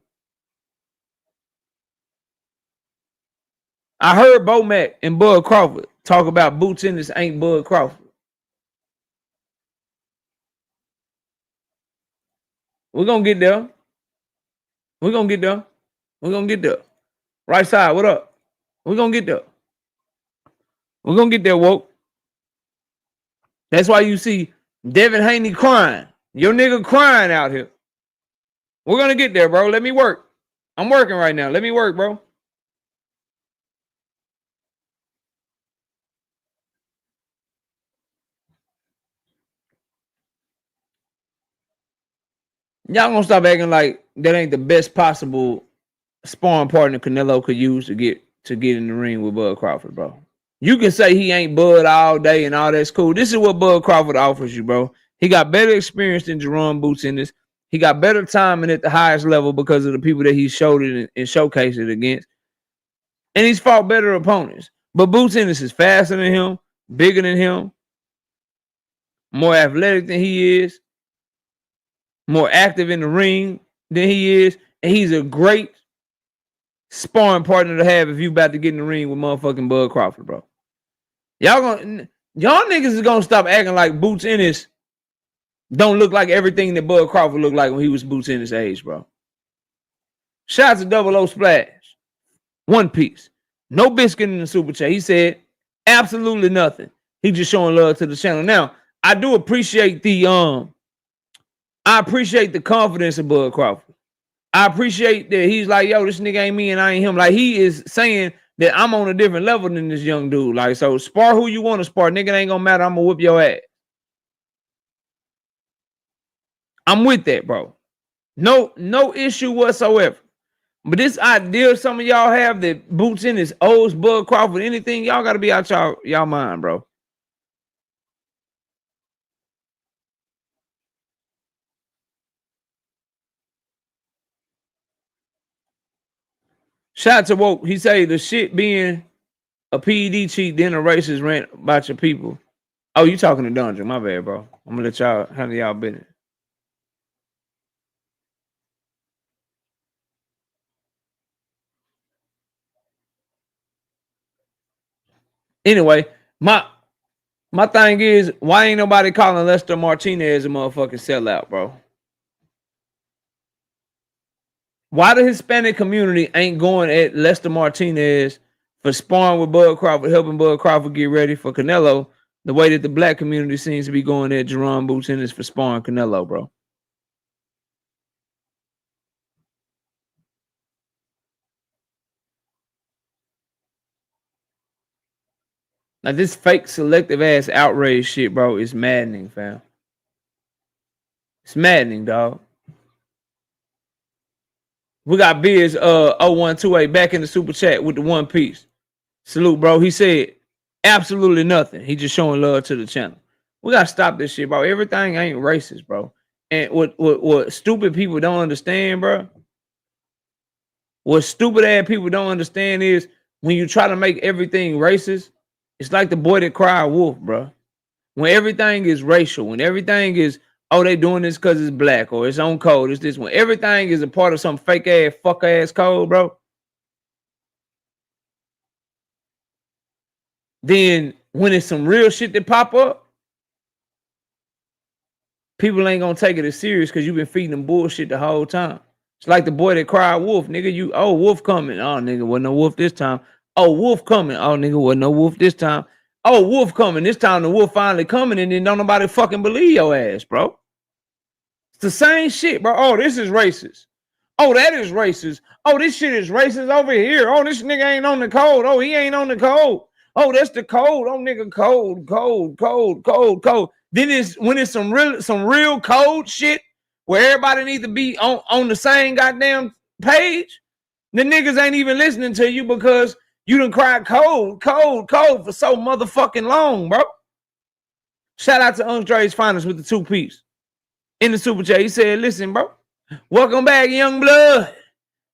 I heard Bo Mac and Bud Crawford talk about Boots Ennis ain't Bud Crawford. We're going to get there. We're going to get there. We're going to get there. Right side, what up? We're going to get there. We're going to get there, woke. That's why you see Devin Haney crying. Your nigga crying out here. We're going to get there, bro. Let me work. I'm working right now. Let me work, bro. Y'all gonna stop acting like that ain't the best possible sparring partner Canelo could use to get in the ring with Bud Crawford, bro. You can say he ain't Bud all day and all that's cool. This is what Bud Crawford offers you, bro. He got better experience than Jerome Boots Ennis. He got better timing at the highest level because of the people that he showed it and showcased it against. And he's fought better opponents. But Boots Ennis is faster than him, bigger than him, more athletic than he is, more active in the ring than he is, and he's a great sparring partner to have if you about to get in the ring with motherfucking Bud Crawford, bro. Y'all niggas is gonna stop acting like Boots Ennis don't look like everything that Bud Crawford looked like when he was Boots Ennis' age, bro. Shout out to Double O Splash. One Piece. No biscuit in the super chat. He said absolutely nothing. He just showing love to the channel. Now, I do appreciate the I appreciate the confidence of Bud Crawford. I appreciate that he's like, yo, this nigga ain't me and I ain't him. Like, he is saying that I'm on a different level than this young dude. Like, so spar who you want to spar. Nigga, it ain't gonna matter. I'm gonna whip your ass. I'm with that, bro. No issue whatsoever. But this idea some of y'all have that Boots Ennis owes Bud Crawford anything, y'all gotta be out y'all mind, bro. Shout out to Woke. He say the shit being a PED cheat, then a racist rant about your people. Oh, you talking to Dungeon. My bad, bro. I'm gonna let y'all handle y'all business. Anyway, my thing is, why ain't nobody calling Lester Martinez a motherfucking sellout, bro? Why the Hispanic community ain't going at Lester Martinez for sparring with Bud Crawford, helping Bud Crawford get ready for Canelo, the way that the black community seems to be going at Jerome Boots Ennis for sparring Canelo, bro? Like, this fake selective ass outrage shit, bro, is maddening, fam. It's maddening, dog. We got Biz 0128 back in the super chat with the one piece. Salute, bro. He said absolutely nothing. He just showing love to the channel. We gotta stop this shit, bro. Everything ain't racist, bro. And what stupid people don't understand, bro. What stupid ass people don't understand is when you try to make everything racist, it's like the boy that cried wolf, bro. When everything is racial, when everything is, oh, they doing this because it's black or it's on code, it's this. When everything is a part of some fake ass, fuck ass code, bro. Then when it's some real shit that pop up, people ain't gonna take it as serious because you've been feeding them bullshit the whole time. It's like the boy that cried wolf, nigga. You, oh, wolf coming. Oh, nigga, wasn't no wolf this time. Oh, wolf coming. Oh, nigga, wasn't no wolf this time. Oh, wolf coming. This time the wolf finally coming, and then don't nobody fucking believe your ass, bro. It's the same shit, bro. Oh, this is racist. Oh, that is racist. Oh, this shit is racist over here. Oh, this nigga ain't on the code. Oh, he ain't on the code. Oh, that's the code. Oh, nigga, code. Then it's when it's some real code shit where everybody needs to be on the same goddamn page. The niggas ain't even listening to you because you done cried code for so motherfucking long, bro. Shout out to Andre's Finest with the 2-piece. In the super chat, he said, listen, bro, welcome back, young blood.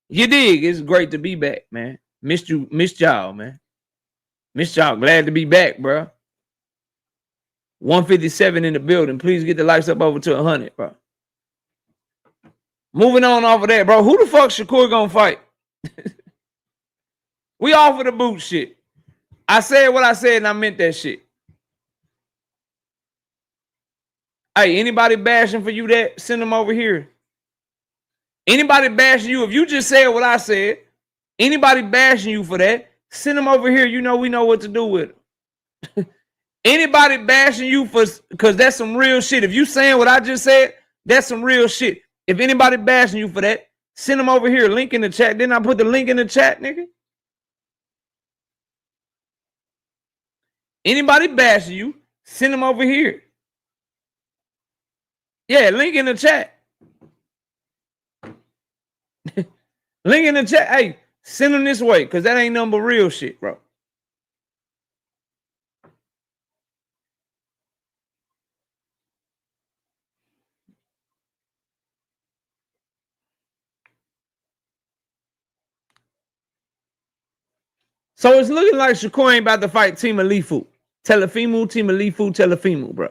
You dig? It's great to be back, man. Missed y'all, man. Missed y'all. Glad to be back, bro. 157 in the building. Please get the lights up over to 100, bro. Moving on off of that, bro. Who the fuck Shakur gonna fight? We off of the boot shit. I said what I said and I meant that shit. Hey, anybody bashing for you that, send them over here. Anybody bashing you, if you just said what I said, anybody bashing you for that, send them over here. You know we know what to do with them. Anybody bashing you for, because that's some real shit. If you saying what I just said, that's some real shit. If anybody bashing you for that, send them over here. Link in the chat. Didn't I put the link in the chat, nigga? Anybody bashing you, send them over here. Yeah, link in the chat. Link in the chat. Hey, send them this way, because that ain't nothing but real shit, bro. So it's looking like Shakur ain't about to fight Tima Lifu. Tima Lifu, bro.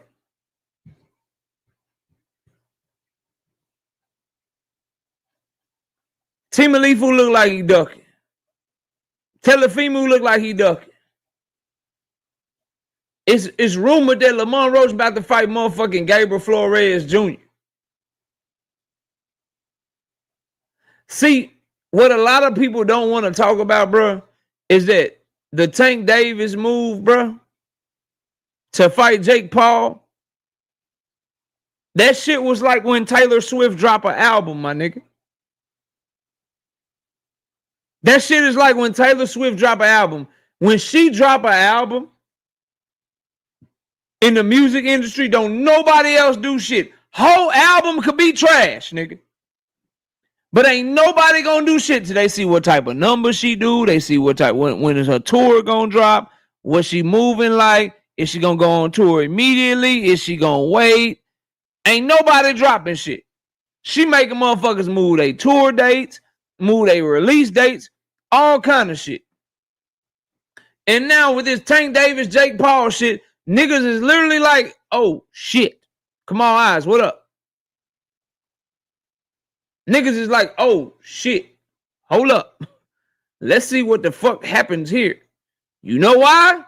Tima Lifu look like he ducking. Telefimu look like he ducking. It's rumored that Lamont Roach about to fight motherfucking Gabriel Flores Jr. See, what a lot of people don't want to talk about, bro, is that the Tank Davis move, bro, to fight Jake Paul, That shit was like when Taylor Swift dropped an album, my nigga. That shit is like when Taylor Swift dropped an album. When she drop an album in the music industry, don't nobody else do shit. Whole album could be trash, nigga. But ain't nobody gonna do shit till they see what type of numbers she do. They see what type, when is her tour gonna drop, what she moving like. Is she gonna go on tour immediately? Is she gonna wait? Ain't nobody dropping shit. She making motherfuckers move their tour dates, move their release dates, all kind of shit. And now with this Tank Davis, Jake Paul shit, niggas is literally like, oh shit. Come on, eyes, what up? Niggas is like, oh shit. Hold up. Let's see what the fuck happens here. You know why?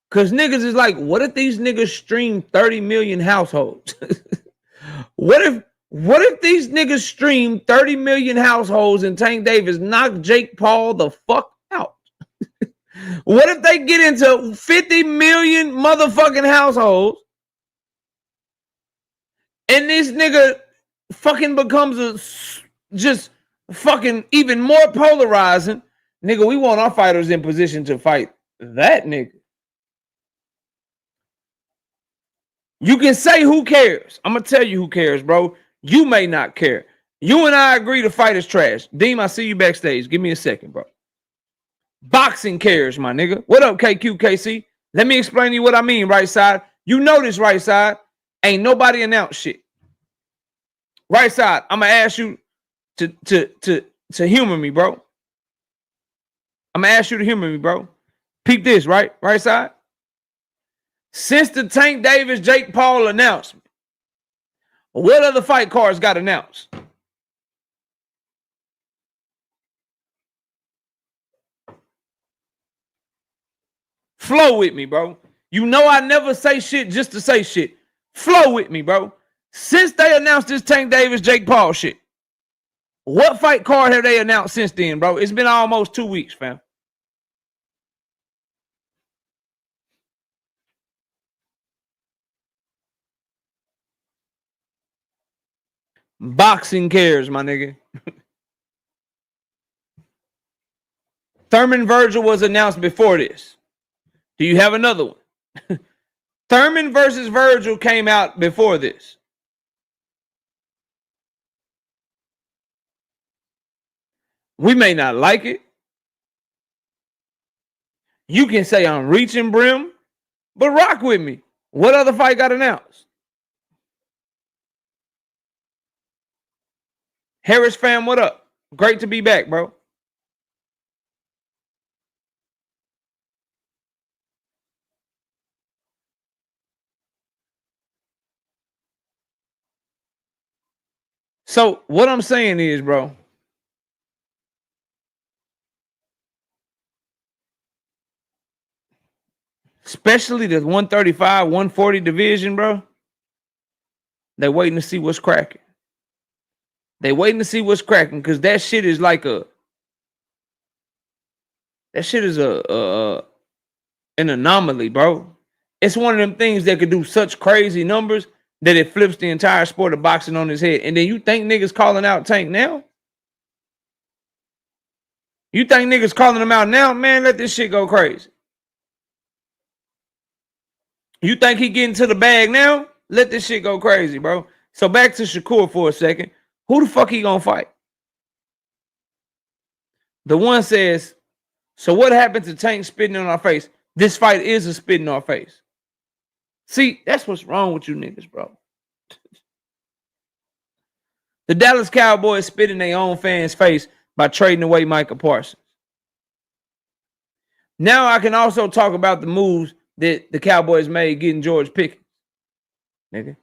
Because niggas is like, what if these niggas stream 30 million households? What if these niggas stream 30 million households and Tank Davis knock Jake Paul the fuck out? What if they get into 50 million motherfucking households and this nigga fucking becomes just fucking even more polarizing? Nigga, we want our fighters in position to fight that nigga. You can say who cares. I'm going to tell you who cares, bro. You may not care. You and I agree the fight is trash. Deem, I see you backstage. Give me a second, bro. Boxing cares, my nigga. What up, KQKC? Let me explain to you what I mean, right side. You know this, right side. Ain't nobody announced shit. Right side, I'm going to ask you to humor me, bro. I'm going to ask you to humor me, bro. Peep this, right? Right side. Since the Tank Davis, Jake Paul announcement, what other fight cards got announced? Flow with me, bro. You know I never say shit just to say shit. Flow with me, bro. Since they announced this Tank Davis, Jake Paul shit, what fight card have they announced since then, bro? It's been almost 2 weeks, fam. Boxing cares, my nigga. Thurman Virgil was announced before this. Do you have another one? Thurman versus Virgil came out before this. We may not like it. You can say I'm reaching brim, but rock with me. What other fight got announced? Harris fam, what up? Great to be back, bro. So what I'm saying is, bro, especially the 135, 140 division, bro, they're waiting to see what's cracking. They waiting to see what's cracking because that shit is like an anomaly, bro. It's one of them things that could do such crazy numbers that it flips the entire sport of boxing on his head. And then you think niggas calling out Tank now? You think niggas calling him out now? Man, let this shit go crazy. You think he getting to the bag now? Let this shit go crazy, bro. So back to Shakur for a second. Who the fuck he gonna fight? The one says, so what happened to Tank spitting on our face? This fight is a spit in our face. See, that's what's wrong with you niggas, bro. The Dallas Cowboys spit in their own fans' face by trading away Micah Parsons. Now I can also talk about the moves that the Cowboys made getting George Pickens. Nigga.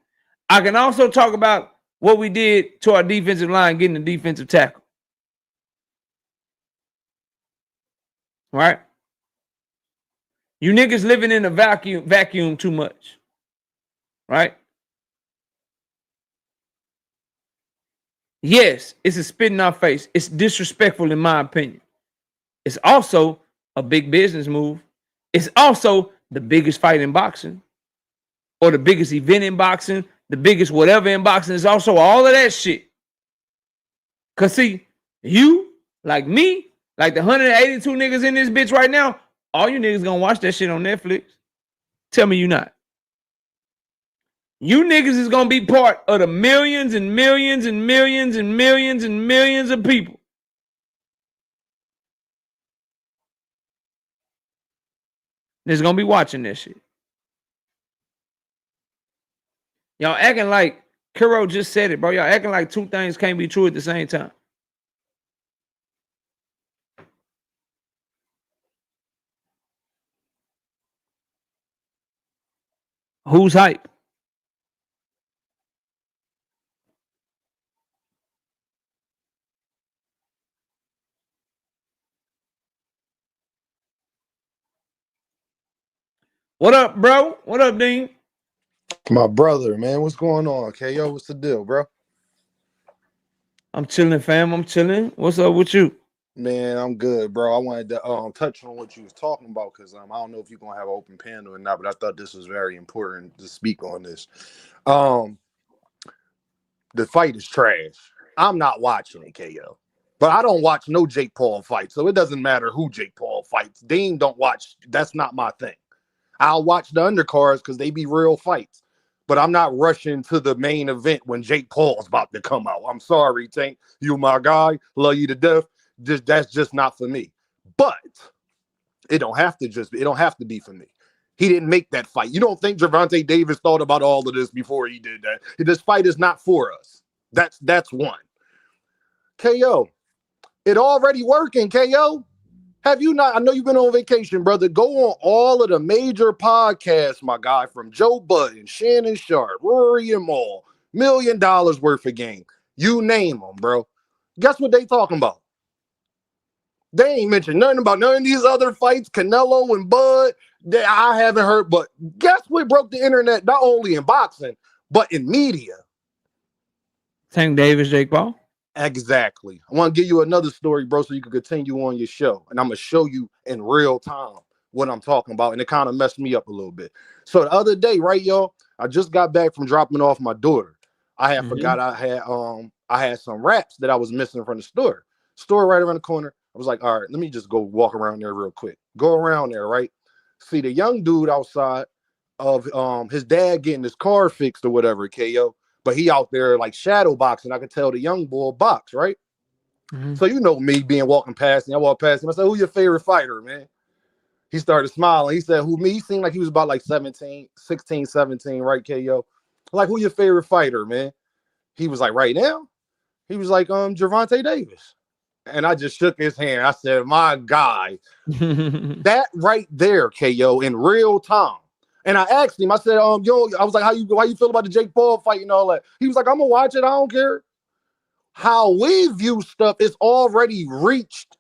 I can also talk about what we did to our defensive line getting a defensive tackle. Right? You niggas living in a vacuum too much. Right? Yes, it's a spit in our face. It's disrespectful in my opinion. It's also a big business move. It's also the biggest fight in boxing or the biggest event in boxing, the biggest whatever in boxing is also all of that shit. Cause see, you, like me, like the 182 niggas in this bitch right now, all you niggas gonna watch that shit on Netflix. Tell me you not. You niggas is gonna be part of the millions and millions and millions and millions and millions of people that's gonna be watching this shit. Y'all acting like Kuro just said it, bro. Y'all acting like two things can't be true at the same time. Who's hype? What up, bro? What up, Dean? My brother, man. What's going on? KO, what's the deal, bro? I'm chilling, fam. I'm chilling. What's up with you? Man, I'm good, bro. I wanted to touch on what you was talking about because I don't know if you're gonna have an open panel or not, but I thought this was very important to speak on this. The fight is trash. I'm not watching it, KO. But I don't watch no Jake Paul fight, so it doesn't matter who Jake Paul fights. Dean don't watch. That's not my thing. I'll watch the undercards because they be real fights. But I'm not rushing to the main event when Jake Paul's about to come out. I'm sorry, Tank. You my guy. Love you to death. That's just not for me. But it don't have to be for me. He didn't make that fight. You don't think Gervonta Davis thought about all of this before he did that? This fight is not for us. That's one. KO. It already working, KO. Have you not? I know you've been on vacation, brother. Go on all of the major podcasts, my guy, from Joe Budden, Shannon Sharp, Rory and Maul, $1 million worth of game. You name them, bro. Guess what they talking about? They ain't mentioned nothing about none of these other fights, Canelo and Bud. I haven't heard, but guess what broke the internet, not only in boxing, but in media? Tank Davis, Jake Paul. Exactly. I want to give you another story, bro, so you can continue on your show. And I'm going to show you in real time what I'm talking about. And it kind of messed me up a little bit. So the other day, right, y'all, I just got back from dropping off my daughter. I had forgot I had some wraps that I was missing from the store. Store right around the corner. I was like, all right, let me just go walk around there real quick. Go around there, right? See the young dude outside of his dad getting his car fixed or whatever, KO. But he out there like shadow boxing. I could tell the young boy box, right? Mm-hmm. So you know me being walking past him. I walked past him. I said, "Who's your favorite fighter, man?" He started smiling. He said, "Who, me?" He seemed like he was about like 16, 17, right, KO? Like, who your favorite fighter, man? He was like, right now? He was like, Gervonta Davis. And I just shook his hand. I said, my guy. That right there, KO, in real time. And I asked him, I said, I was like, why you feel about the Jake Paul fight and all that? He was like, I'm gonna watch it, I don't care. How we view stuff is already reached.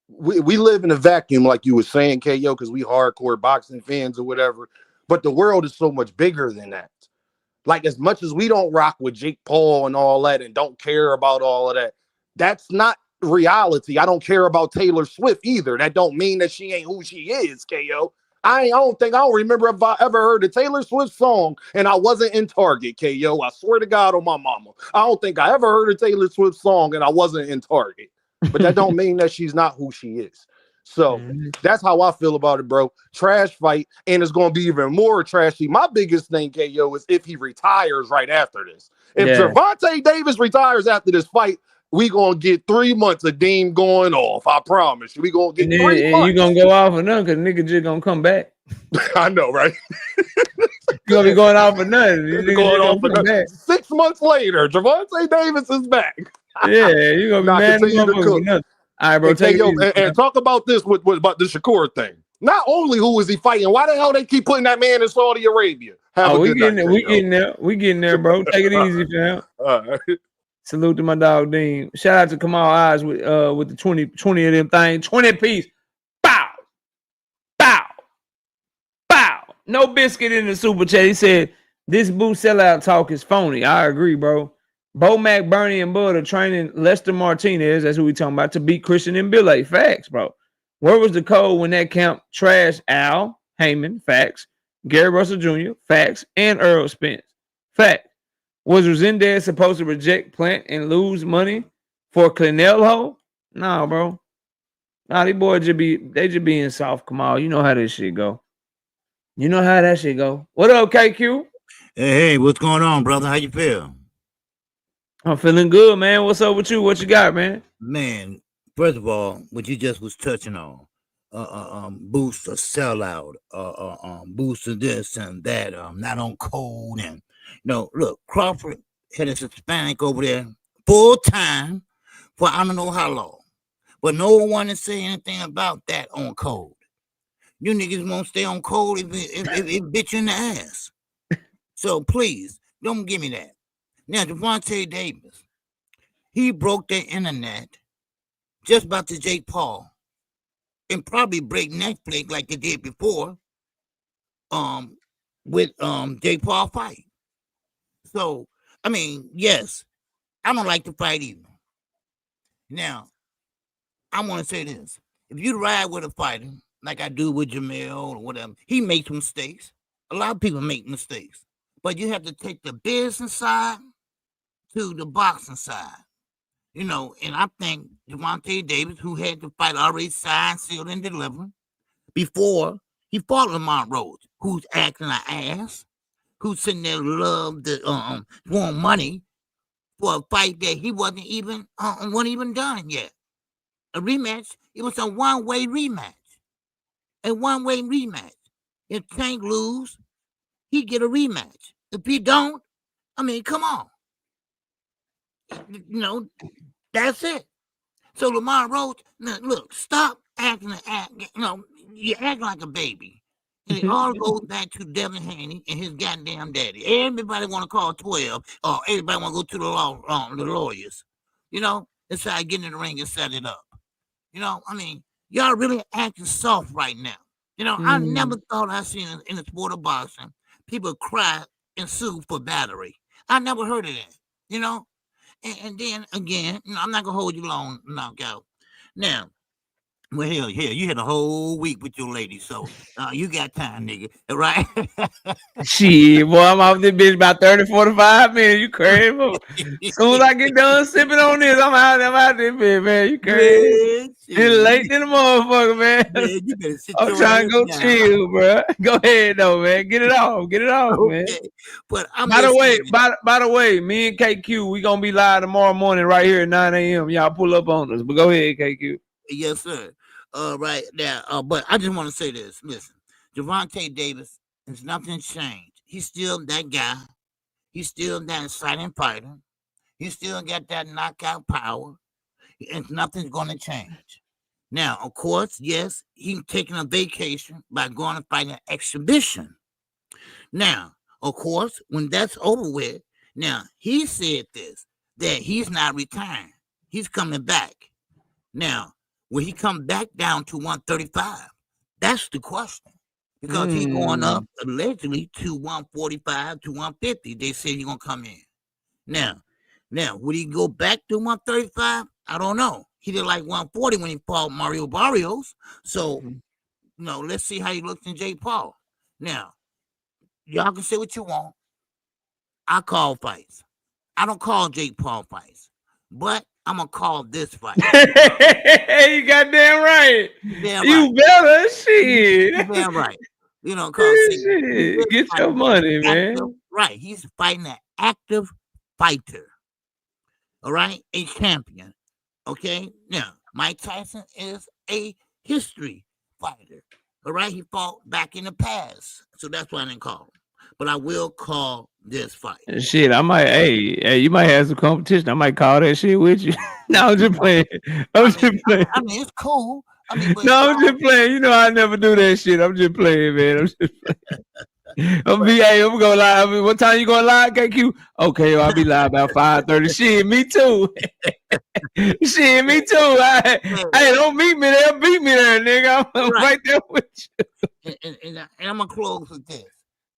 We live in a vacuum, like you were saying, KO, because we hardcore boxing fans or whatever. But the world is so much bigger than that. Like, as much as we don't rock with Jake Paul and all that and don't care about all of that, that's not reality. I don't care about Taylor Swift either. That don't mean that she ain't who she is, KO. I don't remember if I ever heard a Taylor Swift song and I wasn't in Target, KO. I swear to God on my mama. I don't think I ever heard a Taylor Swift song and I wasn't in Target. But that don't mean that she's not who she is. So that's how I feel about it, bro. Trash fight, and it's going to be even more trashy. My biggest thing, KO, is if he retires right after this. If Gervonta Davis retires after this fight, we going to get 3 months of Dean going off. I promise you. We going to get 3 months. You going to go off or nothing because nigga just going to come back. I know, right? You going to be going off for nothing. Going off for nothing. 6 months later, Gervonta Davis is back. Yeah, you're going to be mad at nothing. All right, bro. And talk about this with about the Shakur thing. Not only who is he fighting, why the hell they keep putting that man in Saudi Arabia? We getting there, bro. Take it easy, fam. All right. Salute to my dog Dean. Shout out to Kamal Eyes with the 20 of them things. 20 piece. Bow. Bow. Bow. No biscuit in the super chat. He said, this boo sellout talk is phony. I agree, bro. Bo Mac, Bernie, and Bud are training Lester Martinez, that's who we talking about, to beat Christian and Billy. Facts, bro. Where was the code when that camp trashed Al Heyman? Facts. Gary Russell Jr., facts, and Earl Spence. Fact. Was Resendez supposed to reject Plant and lose money for Canelo? Nah, bro. Nah, these boys just be in South Kamal. You know how this shit go. You know how that shit go. What up, KQ? Hey, what's going on, brother? How you feel? I'm feeling good, man. What's up with you? What you got, man? Man, first of all, what you just was touching on, boost a sellout, boost of this and that, not on code, and look, Crawford had his Hispanic over there full time for I don't know how long, but no one is saying anything about that on code. You niggas won't stay on code if it bit you in the ass. So please don't give me that. Now, Gervonta Davis, he broke the internet just about to Jake Paul and probably break Netflix like they did before with Jake Paul fight. So, I mean, yes, I don't like to fight either. Now, I want to say this. If you ride with a fighter, like I do with Jamel or whatever, he makes mistakes. A lot of people make mistakes. But you have to take the business side to the boxing side. And I think Gervonta Davis, who had the fight already signed, sealed, and delivered before he fought Lamont Roach, who's acting an ass, who's sitting there love the want money for a fight that he wasn't even done yet. A rematch, it was a one-way rematch. A one-way rematch. If Tank lose, he get a rematch. If he don't, I mean, come on. That's it. So Lamont Roach, look, stop acting, you act like a baby. And it all goes back to Devin Haney and his goddamn daddy. Everybody want to call 12, or everybody want to go to the lawyers. Decide getting in the ring and set it up. I mean, y'all really acting soft right now. I never thought I seen in the sport of boxing people cry and sue for battery. I never heard of that. And then again, I'm not gonna hold you long, knockout. Now, well, hell, you had a whole week with your lady, so you got time, nigga, right? Shit, boy, I'm off this bitch about 30, 45 minutes. You crazy, bro. As soon as I get done sipping on this, I'm out this bitch, man. You crazy. It's late in the motherfucker, man. You better sit I'm trying to go down. chill, bro. Go ahead, though, man. Get it off, man. But by the way, me and KQ, we gonna be live tomorrow morning right here at 9 a.m. Y'all pull up on us. But go ahead, KQ. Yes, sir. Right now, but I just want to say this. Listen, Gervonta Davis, there's nothing changed. He's still that guy. He's still that exciting fighter. He still got that knockout power. And nothing's going to change. Now, of course, yes, he's taking a vacation by going to fight an exhibition. Now, of course, when that's over with, now he said this, that he's not retiring. He's coming back. Now, will he come back down to 135? That's the question. Because he's going up allegedly to 145 to 150. They say he's going to come in. Now, would he go back to 135? I don't know. He did like 140 when he fought Mario Barrios. So, let's see how he looks in Jake Paul. Now, y'all can say what you want. I call fights. I don't call Jake Paul fights. But I'm going to call this fight. You goddamn right. You better, shit. You damn right. Get your money, man. Right. He's fighting an active fighter. All right? A champion. Okay? Now, Mike Tyson is a history fighter. All right? He fought back in the past. So that's why I didn't call him. But I will call this fight. Shit, I might, hey, you might have some competition. I might call that shit with you. No, I'm just playing. I'm just playing. I mean, it's cool. I'm just playing. I never do that shit. I'm just playing, man. I'm just playing. I'm gonna go live. What time you going live, KQ? Okay, I'll be live about 5:30. Shit, me too. Shit, me too. Hey, don't meet me there. Beat me there, nigga. I'm right there with you. And I'm gonna close with this.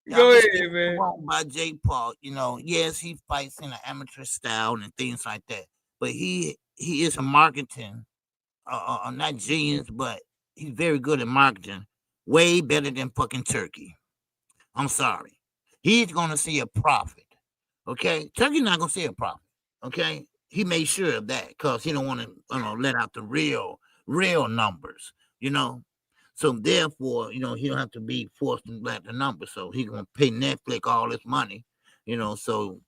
Go ahead, man. By Jake Paul, yes, he fights in an amateur style and things like that, but he is a marketing, not genius, but he's very good at marketing, way better than fucking Turkey. I'm sorry. He's going to see a profit. Okay? Turkey's not going to see a profit. Okay? He made sure of that because he don't want to let out the real numbers, So therefore, he don't have to be forced to let the numbers. So he going to pay Netflix all this money, so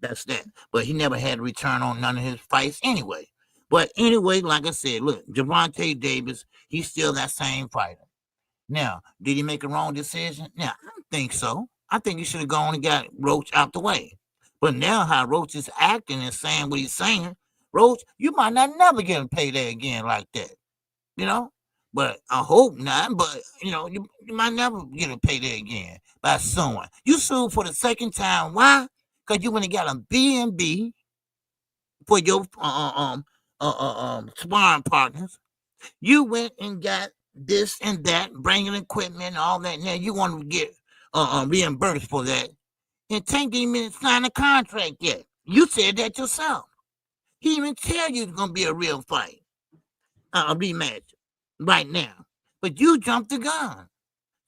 that's that. But he never had a return on none of his fights anyway. But anyway, like I said, look, Gervonta Davis, he's still that same fighter. Now, did he make a wrong decision? Now, I don't think so. I think he should have gone and got Roach out the way. But now how Roach is acting and saying what he's saying, Roach, you might not never get a payday again like that. But I hope not. But, you might never get a payday again by suing. You sued for the second time. Why? Because you went and got a B&B for your sparring partners. You went and got this and that, bringing equipment and all that. Now you want to get reimbursed for that. And Tank didn't even sign a contract yet. You said that yourself. He didn't even tell you it's going to be a real fight, a rematch right now. But you jumped the gun.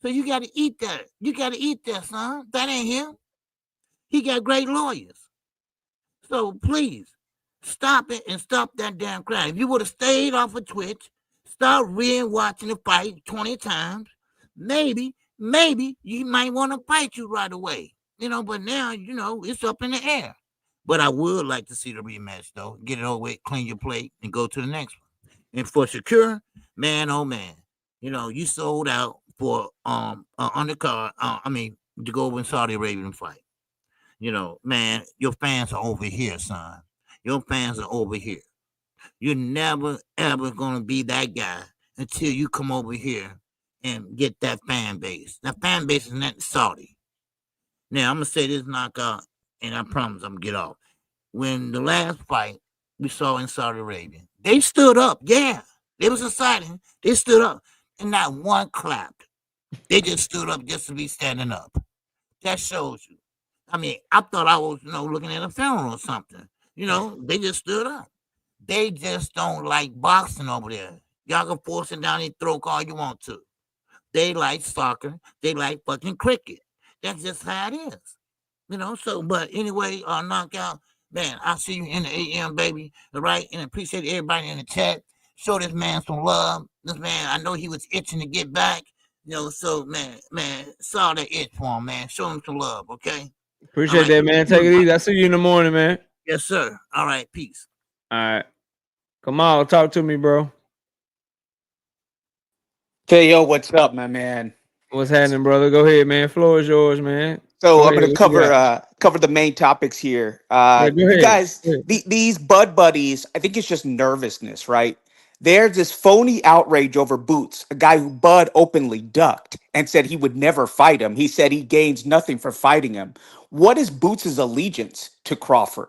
So you got to eat that. You got to eat that, son. That ain't him. He got great lawyers. So please, stop it and stop that damn crime. If you would have stayed off of Twitch, start re-watching the fight 20 times, maybe you might want to fight you right away. But now, it's up in the air. But I would like to see the rematch, though. Get it over with, clean your plate, and go to the next one. And for Shakur, man, oh man, you sold out for an undercard. To go over in Saudi Arabia and fight. Man, your fans are over here, son. Your fans are over here. You're never, ever going to be that guy until you come over here and get that fan base. That fan base is not Saudi. Now, I'm going to say this knockout, and I promise I'm going to get off. When the last fight we saw in Saudi Arabia, they stood up. Yeah, they was exciting. They stood up, and not one clapped. They just stood up just to be standing up. That shows you. I thought I was, looking at a funeral or something. They just stood up. They just don't like boxing over there. Y'all can force it down their throat all you want to. They like soccer. They like fucking cricket. That's just how it is. But anyway, knockout, man, I'll see you in the AM, baby. All right? And appreciate everybody in the chat. Show this man some love. This man, I know he was itching to get back. So, man, saw that itch for him, man. Show him some love, okay? Appreciate that, man. Take it easy. I'll see you in the morning, man. Yes, sir. All right, peace. All right. Come on, talk to me, bro. KO, what's up, my man? What's happening, brother? Go ahead, man. Floor is yours, man. So I'm going to cover the main topics here. You guys, these Bud buddies, I think it's just nervousness, right? There's this phony outrage over Boots, a guy who Bud openly ducked and said he would never fight him. He said he gains nothing for fighting him. What is Boots' allegiance to Crawford?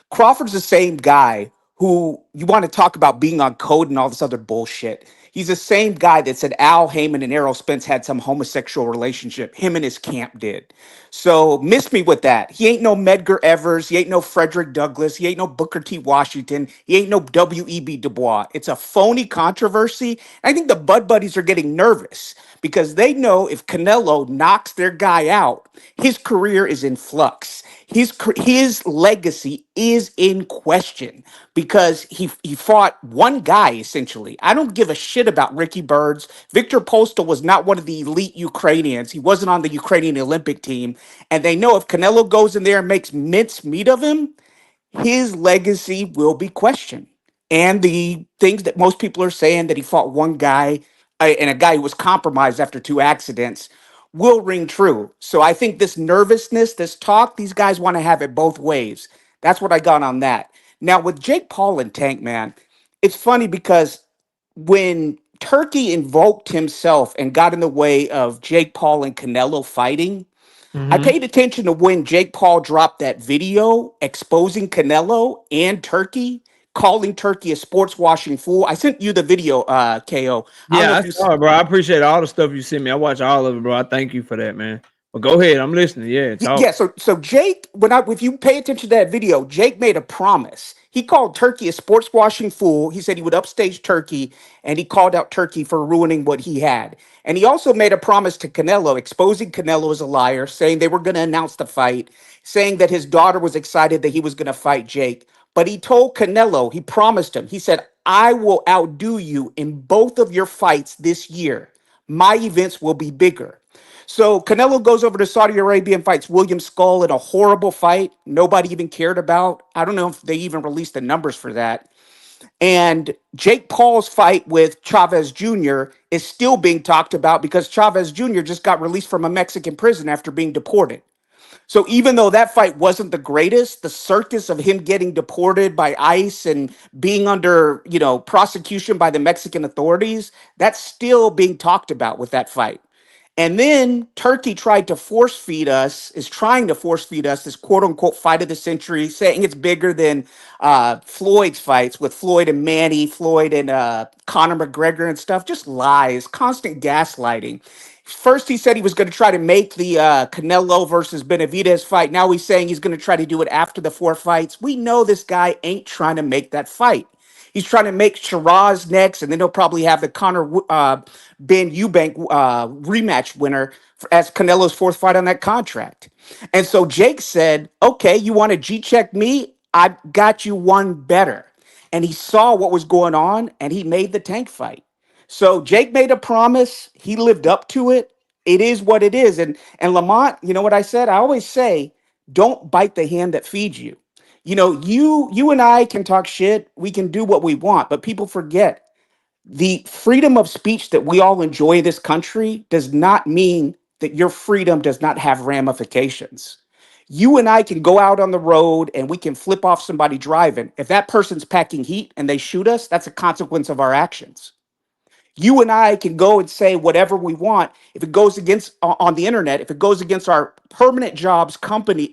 Crawford's the same guy who you want to talk about being on code and all this other bullshit. He's the same guy that said Al Heyman and Errol Spence had some homosexual relationship. Him and his camp did. So miss me with that. He ain't no Medgar Evers. He ain't no Frederick Douglass. He ain't no Booker T. Washington. He ain't no W.E.B. Du Bois. It's a phony controversy. I think the Bud Buddies are getting nervous because they know if Canelo knocks their guy out, his career is in flux. His legacy is in question because he fought one guy essentially. I don't give a shit about Ricky Birds. Victor Postal was not one of the elite Ukrainians. He wasn't on the Ukrainian Olympic team. And they know if Canelo goes in there and makes mincemeat of him, his legacy will be questioned. And the things that most people are saying that he fought one guy and a guy who was compromised after two accidents will ring true. So I think this nervousness, this talk, these guys want to have it both ways. That's what I got on that. Now with Jake Paul and Tank, man, it's funny because when Turkey invoked himself and got in the way of Jake Paul and Canelo fighting, I paid attention to when Jake Paul dropped that video exposing Canelo and Turkey, calling Turkey a sports washing fool. I sent you the video, KO. Yeah, I saw it, bro. I appreciate all the stuff you sent me. I watched all of it, bro. I thank you for that, man. Well, go ahead. I'm listening. Yeah, talk. Yeah, so Jake, if you pay attention to that video, Jake made a promise. He called Turkey a sports washing fool. He said he would upstage Turkey, and he called out Turkey for ruining what he had. And he also made a promise to Canelo, exposing Canelo as a liar, saying they were going to announce the fight, saying that his daughter was excited that he was going to fight Jake. But he told Canelo, he promised him, he said, I will outdo you in both of your fights this year. My events will be bigger. So Canelo goes over to Saudi Arabia and fights William Skull in a horrible fight. Nobody even cared about. I don't know if they even released the numbers for that. And Jake Paul's fight with Chavez Jr. is still being talked about because Chavez Jr. just got released from a Mexican prison after being deported. So even though that fight wasn't the greatest, the circus of him getting deported by ICE and being under, prosecution by the Mexican authorities, that's still being talked about with that fight. And then Turkey is trying to force feed us this quote unquote fight of the century, saying it's bigger than Floyd's fights with Floyd and Manny, Floyd and Conor McGregor and stuff. Just lies, constant gaslighting. First, he said he was going to try to make the Canelo versus Benavidez fight. Now he's saying he's going to try to do it after the 4 fights. We know this guy ain't trying to make that fight. He's trying to make Shiraz next, and then he'll probably have the Conor Ben Eubank rematch winner as Canelo's 4th fight on that contract. And so Jake said, okay, you want to G-check me? I got you one better. And he saw what was going on, and he made the Tank fight. So Jake made a promise. He lived up to it. It is what it is. And Lamont, you know what I said? I always say, don't bite the hand that feeds you. You and I can talk shit. We can do what we want, but people forget the freedom of speech that we all enjoy in this country does not mean that your freedom does not have ramifications. You and I can go out on the road and we can flip off somebody driving. If that person's packing heat and they shoot us, that's a consequence of our actions. You and I can go and say whatever we want. If it goes against on the internet, if it goes against our permanent jobs company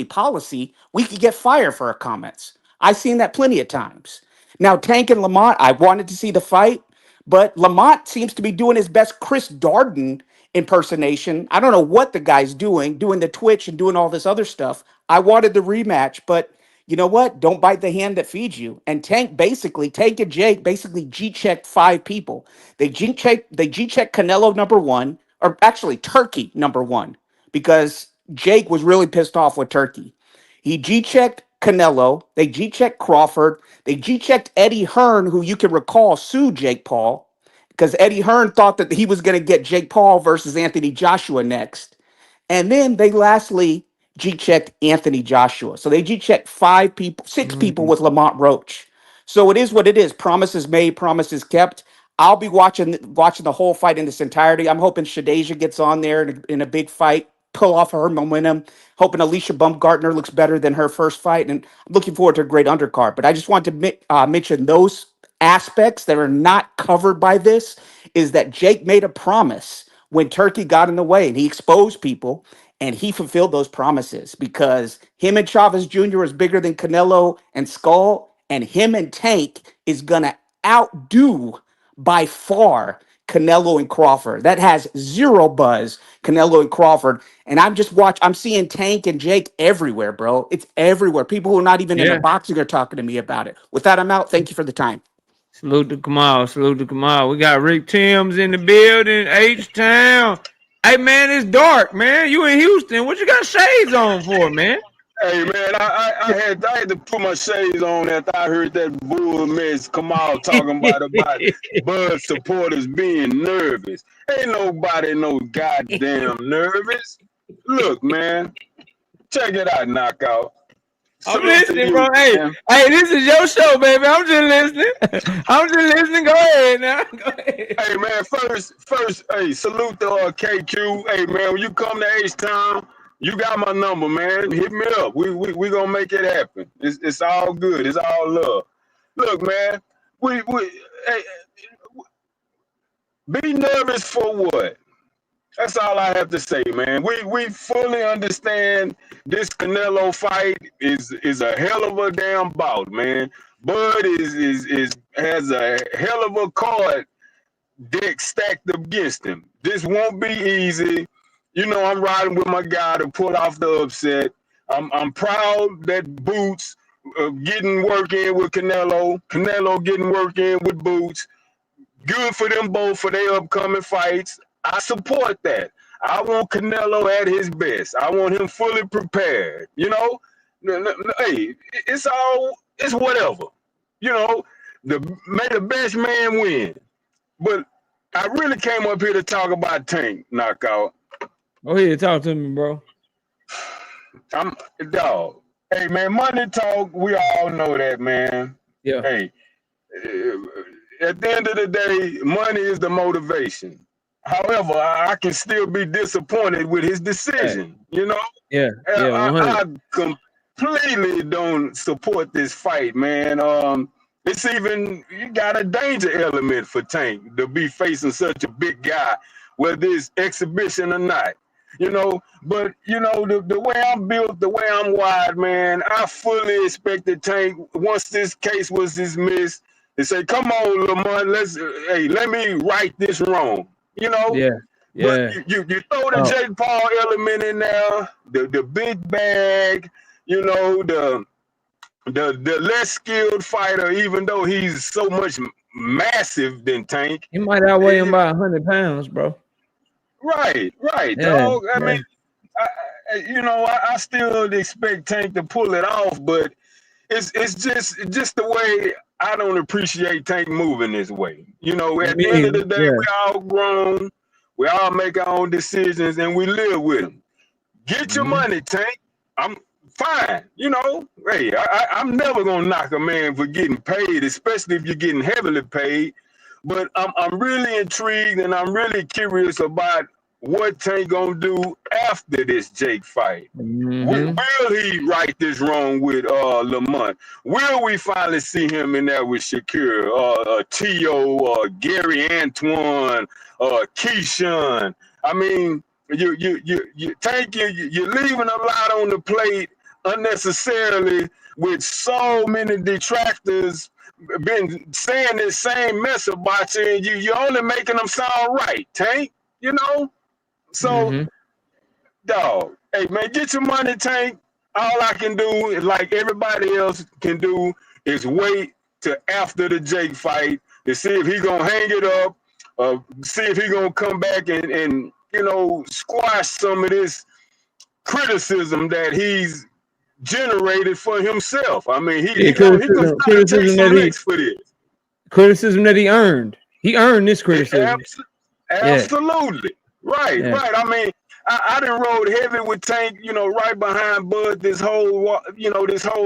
policy, we could get fired for our comments. I've seen that plenty of times. Now, Tank and Lamont, I wanted to see the fight, but Lamont seems to be doing his best Chris Darden impersonation. I don't know what the guy's doing the Twitch and doing all this other stuff. I wanted the rematch, but you know what? Don't bite the hand that feeds you. And Tank and Jake basically G-checked 5 people. They G-checked Canelo number 1, or actually Turkey number 1, because Jake was really pissed off with Turkey. He G-checked Canelo. They G-checked Crawford. They G-checked Eddie Hearn, who you can recall sued Jake Paul, because Eddie Hearn thought that he was going to get Jake Paul versus Anthony Joshua next. And then they lastly G-checked Anthony Joshua. So they G-checked 6 people with Lamont Roach. So it is what it is. Promises made, promises kept. I'll be watching the whole fight in its entirety. I'm hoping Shadeja gets on there in a big fight, pull off her momentum. Hoping Alicia Baumgartner looks better than her first fight. And I'm looking forward to a great undercard. But I just want to mention those aspects that are not covered by this is that Jake made a promise when Turkey got in the way and he exposed people and he fulfilled those promises because him and Chavez Jr. is bigger than Canelo and Skull, and him and Tank is going to outdo by far Canelo and Crawford. That has zero buzz, Canelo and Crawford. And I'm seeing Tank and Jake everywhere, bro. It's everywhere. People who are not even in the boxing are talking to me about it. With that, I'm out. Thank you for the time. Salute to Kamal. Salute to Kamal. We got Rick Timms in the building, H-Town. Hey, man, it's dark, man. You in Houston. What you got shades on for, man? Hey, man, I had to put my shades on after I heard that bull mess Kamal talking about Bud supporters being nervous. Ain't nobody no goddamn nervous. Look, man, check it out, Knockout. I'm listening, bro. Hey, this is your show, baby. I'm just listening. Go ahead now. Go ahead. Hey, man, first, hey, salute to KQ. Hey, man, when you come to H-Town, you got my number, man. Hit me up. We gonna make it happen. It's all good. It's all love. Look, man, hey, be nervous for what? That's all I have to say, man. We fully understand this Canelo fight is a hell of a damn bout, man. Bud has a hell of a card deck stacked against him. This won't be easy. You know, I'm riding with my guy to pull off the upset. I'm proud that Boots getting work in with Canelo. Canelo getting work in with Boots. Good for them both for their upcoming fights. I support that. I want Canelo at his best. I want him fully prepared. You know, hey, it's whatever. You know, may the best man win. But I really came up here to talk about Tank Knockout. Go ahead, talk to me, bro. I'm dog. Hey man, money talk. We all know that, man. Yeah. Hey, at the end of the day, money is the motivation. However, I can still be disappointed with his decision. You know. Yeah. I completely don't support this fight, man. It's even you got a danger element for Tank to be facing such a big guy, whether it's exhibition or not. You know, but you know the way I'm built, the way I'm wired, man. I fully expected Tank once this case was dismissed to say, "Come on, Lamont, let me right this wrong." You know, But you throw the Jake Paul element in there, the big bag, you know, the less skilled fighter, even though he's so much massive than Tank. He might outweigh him by 100 pounds, bro. Right, dog. I mean, I still expect Tank to pull it off, but it's just the way I don't appreciate Tank moving this way. You know, at the end of the day, we all grown, we all make our own decisions, and we live with them. Get your money, Tank. I'm fine. You know, hey, I'm never gonna knock a man for getting paid, especially if you're getting heavily paid. But I'm really intrigued and I'm really curious about what Tank gonna do after this Jake fight. Will he right this wrong with Lamont? Will we finally see him in there with Shakur, Tio, Gary Antoine, Keyshawn? I mean, you Tank, you're leaving a lot on the plate unnecessarily with so many detractors been saying this same mess about you, and you're only making them sound right, Tank. You know? So, dog, hey, man, get your money, Tank. All I can do, like everybody else can do, is wait till after the Jake fight to see if he's going to hang it up, see if he's going to come back and, you know, squash some of this criticism that he's generated for himself. I mean, he can take some licks for this. Criticism that he earned. He earned this criticism. Absolutely. Right. I mean, I done rode heavy with Tank, you know, right behind Bud this whole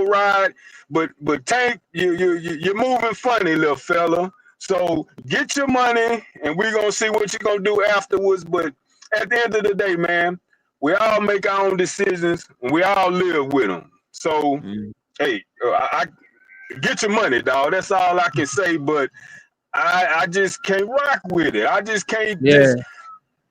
ride. But Tank, you're moving funny, little fella. So get your money, and we're gonna see what you're gonna do afterwards. But at the end of the day, man, we all make our own decisions, and we all live with them. So, hey, I get your money, dog. That's all I can say. But I just can't rock with it. I just can't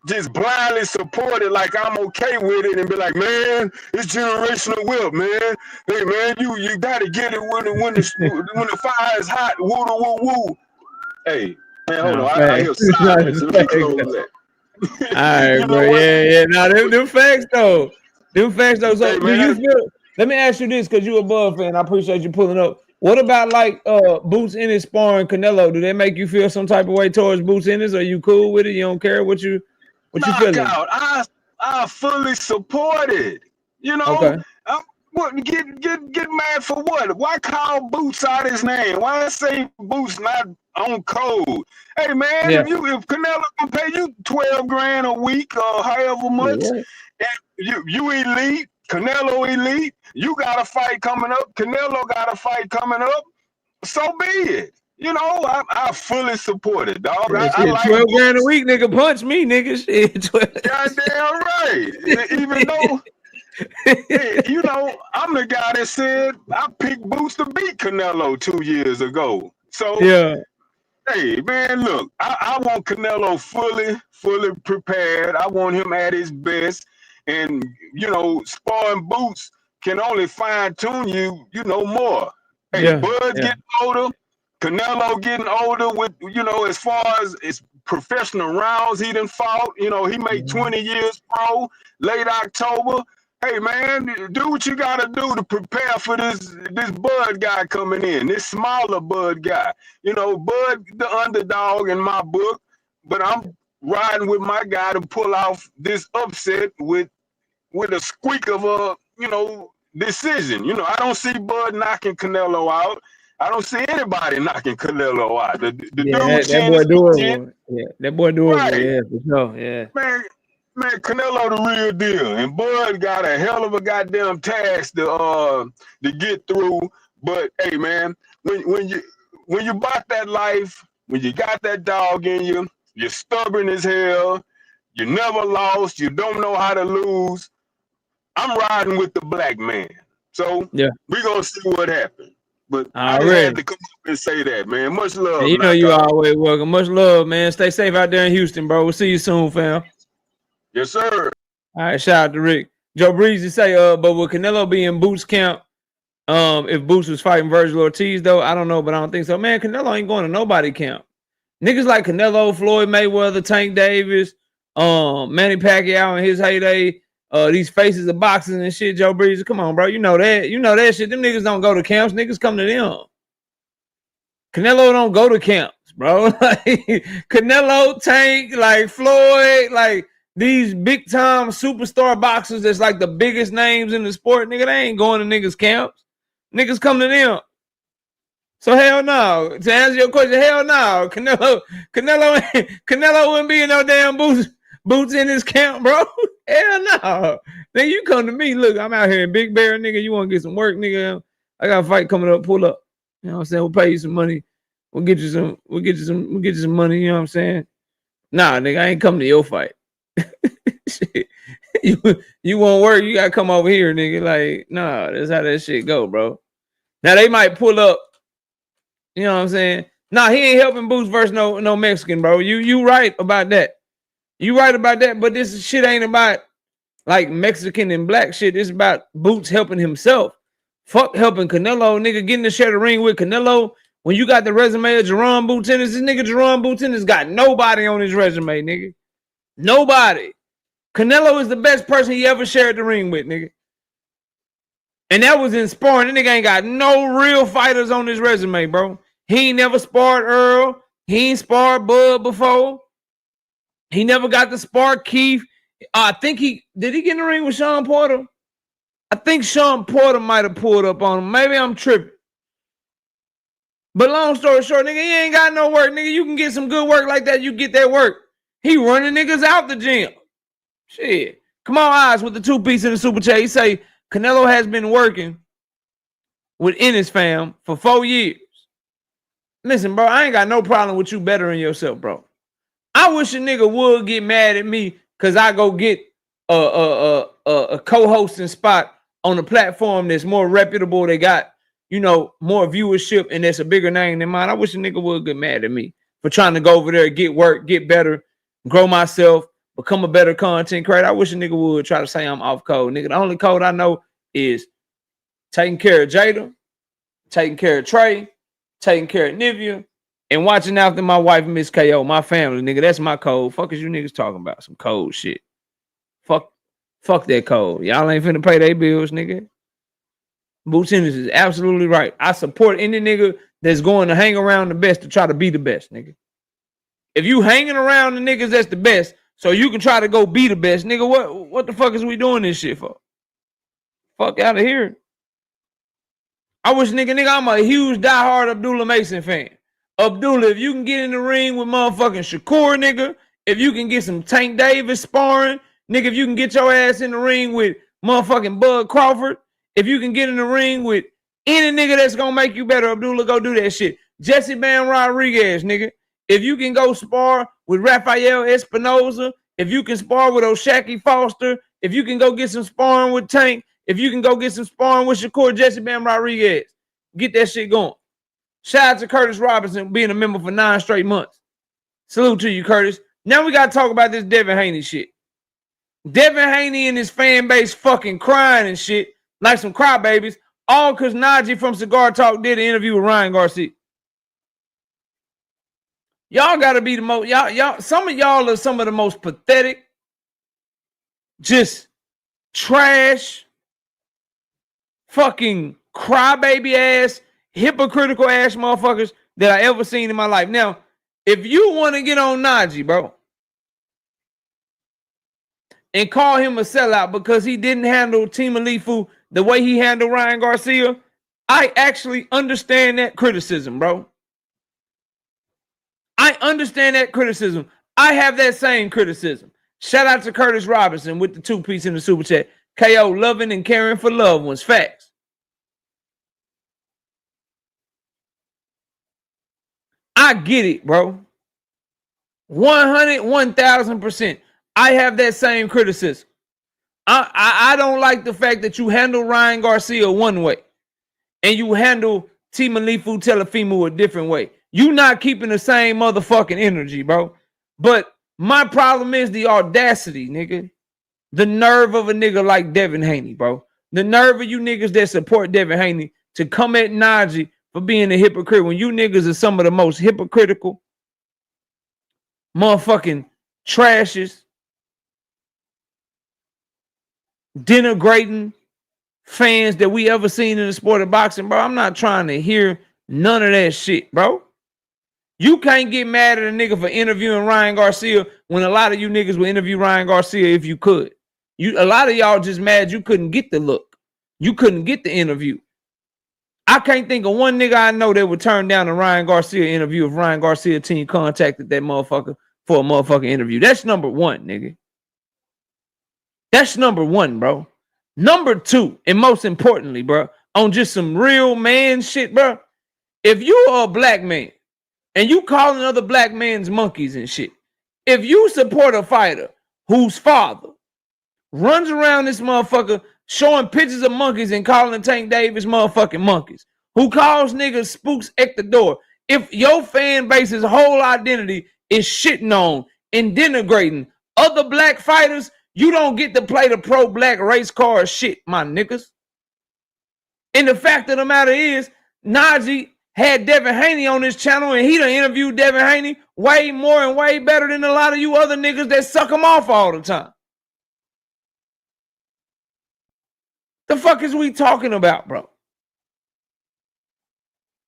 just blindly support it like I'm okay with it and be like, man, it's generational wealth, man. Hey, man, you gotta get it when the fire is hot. Woo woo woo. Hey, man, hold on. I hear silence. Let me close that. All right, bro. Now them facts though. So hey, do you feel? Let me ask you this, because you're a Bud fan. I appreciate you pulling up. What about like Boots Ennis sparring Canelo? Do they make you feel some type of way towards Boots Ennis? Are you cool with it? You don't care what you feeling? I fully support it. You know, get mad for what? Why call Boots out his name? Why say Boots not on code? Hey man, if Canelo can pay you $12,000 a week or however much, and you elite, Canelo elite, you got a fight coming up, Canelo got a fight coming up, so be it. You know, I fully support it, dog. I like $12,000 a week, nigga. Punch me, nigga. Shit. Goddamn right. Even though, hey, you know, I'm the guy that said I picked Boots to beat Canelo 2 years ago. So, hey, man, look, I want Canelo fully prepared. I want him at his best. And, you know, sparring Boots can only fine-tune you know, more. Hey, Bud getting older. Canelo getting older with, you know, as far as professional rounds he done fought. You know, he made 20 years pro, late October. Hey, man, do what you got to do to prepare for this Bud guy coming in, this smaller Bud guy. You know, Bud, the underdog in my book, but I'm riding with my guy to pull off this upset with a squeak of a, you know, decision. You know, I don't see Bud knocking Canelo out. I don't see anybody knocking Canelo out. The dude that boy doable. Yeah, that boy doable. Right. Yeah, for sure. Yeah. Man, Canelo the real deal, and Bud got a hell of a goddamn task to get through. But hey, man, when you bought that life, when you got that dog in you, you're stubborn as hell. You never lost. You don't know how to lose. I'm riding with the black man. So yeah, we're gonna see what happens. But I just had to come up and say that, man. Much love. And you know you always welcome. Much love, man. Stay safe out there in Houston, bro. We'll see you soon, fam. Yes, sir. All right, shout out to Rick. Joe Breezy say, but would Canelo be in Boots camp if Boots was fighting Virgil Ortiz, though? I don't know, but I don't think so. Man, Canelo ain't going to nobody camp. Niggas like Canelo, Floyd Mayweather, Tank Davis, Manny Pacquiao in his heyday, these faces of boxing and shit, Joe Breezy. Come on, bro. You know that. You know that shit. Them niggas don't go to camps. Niggas come to them. Canelo don't go to camps, bro. Like Canelo, Tank, like Floyd, like these big time superstar boxers that's like the biggest names in the sport, nigga, they ain't going to niggas camps. Niggas come to them. So hell no. To answer your question, hell no. Canelo wouldn't be in no damn boots in his camp, bro. Hell no. Then you come to me. Look, I'm out here in Big Bear, nigga. You want to get some work, nigga? I got a fight coming up. Pull up. You know what I'm saying? We'll pay you some money. We'll get you some money. You know what I'm saying? Nah, nigga, I ain't coming to your fight. Shit. You won't work, you gotta come over here, nigga. Like, nah, that's how that shit go, bro. Now they might pull up, you know what I'm saying? Nah, he ain't helping Boots versus no Mexican, bro. You right about that. You right about that, but this shit ain't about like Mexican and black shit. It's about Boots helping himself. Fuck helping Canelo, nigga, getting to share the ring with Canelo. When you got the resume of Jerome Boots Ennis, this nigga Jerome Boots Ennis got nobody on his resume, nigga. Nobody. Canelo is the best person he ever shared the ring with, nigga. And that was in sparring. The nigga ain't got no real fighters on his resume, bro. He ain't never sparred Earl. He ain't sparred Bud before. He never got to spar Keith. I think did he get in the ring with Sean Porter? I think Sean Porter might have pulled up on him. Maybe I'm tripping. But long story short, nigga, he ain't got no work. Nigga, you can get some good work like that. You get that work. He running niggas out the gym. Shit. Come on, Eyes, with the 2-piece in the super chat. He say, Canelo has been working with Ennis fam for 4 years. Listen, bro, I ain't got no problem with you bettering yourself, bro. I wish a nigga would get mad at me because I go get a co-hosting spot on a platform that's more reputable. They got, you know, more viewership and that's a bigger name than mine. I wish a nigga would get mad at me for trying to go over there, get work, get better, grow myself, become a better content creator. I wish a nigga would try to say I'm off code. Nigga, the only code I know is taking care of Jada, taking care of Trey, taking care of Nivea, and watching after my wife, Miss KO, my family, nigga. That's my code. Fuck is you niggas talking about? Some code shit. Fuck that code. Y'all ain't finna pay their bills, nigga. Boots Ennis is absolutely right. I support any nigga that's going to hang around the best to try to be the best, nigga. If you hanging around the niggas that's the best, so you can try to go be the best, nigga, what the fuck is we doing this shit for? Fuck out of here. I wish, nigga, I'm a huge diehard Abdullah Mason fan. Abdullah, if you can get in the ring with motherfucking Shakur, nigga, if you can get some Tank Davis sparring, nigga, if you can get your ass in the ring with motherfucking Bud Crawford, if you can get in the ring with any nigga that's gonna make you better, Abdullah, go do that shit. Jesse Bam Rodriguez, nigga. If you can go spar with Rafael Espinoza, if you can spar with O'Shaquie Foster, if you can go get some sparring with Tank, if you can go get some sparring with Shakur, Jesse Bam Rodriguez, get that shit going. Shout out to Curtis Robinson being a member for 9 straight months. Salute to you, Curtis. Now we got to talk about this Devin Haney shit. Devin Haney and his fan base fucking crying and shit like some crybabies, all because Naji from Cigar Talk did an interview with Ryan Garcia. Y'all gotta be the most, y'all, some of y'all are some of the most pathetic, just trash, fucking crybaby ass, hypocritical ass motherfuckers that I ever seen in my life. Now, if you want to get on Naji, bro, and call him a sellout because he didn't handle Team Alifu the way he handled Ryan Garcia, I actually understand that criticism, bro. I understand that criticism. I have that same criticism. Shout out to Curtis Robinson with the 2-piece in the super chat. KO, loving and caring for loved ones. Facts. I get it, bro. 100, 1,000%. I have that same criticism. I don't like the fact that you handle Ryan Garcia one way and you handle Timalifu Telefimu a different way. You not keeping the same motherfucking energy, bro. But my problem is the audacity, nigga. The nerve of a nigga like Devin Haney, bro. The nerve of you niggas that support Devin Haney to come at Naji for being a hypocrite when you niggas are some of the most hypocritical, motherfucking trashes, denigrating fans that we ever seen in the sport of boxing, bro. I'm not trying to hear none of that shit, bro. You can't get mad at a nigga for interviewing Ryan Garcia when a lot of you niggas would interview Ryan Garcia if you could. A lot of y'all just mad you couldn't get the look. You couldn't get the interview. I can't think of one nigga I know that would turn down a Ryan Garcia interview if Ryan Garcia team contacted that motherfucker for a motherfucking interview. That's number one, nigga. That's number one, bro. Number two, and most importantly, bro, on just some real man shit, bro. If you are a black man and you calling other black men's monkeys and shit, if you support a fighter whose father runs around this motherfucker showing pictures of monkeys and calling Tank Davis motherfucking monkeys, who calls niggas spooks at the door, if your fan base's whole identity is shitting on and denigrating other black fighters, you don't get to play the pro-black race car shit, my niggas. And the fact of the matter is, Naji had Devin Haney on his channel and he done interviewed Devin Haney way more and way better than a lot of you other niggas that suck him off all the time. The fuck is we talking about, bro?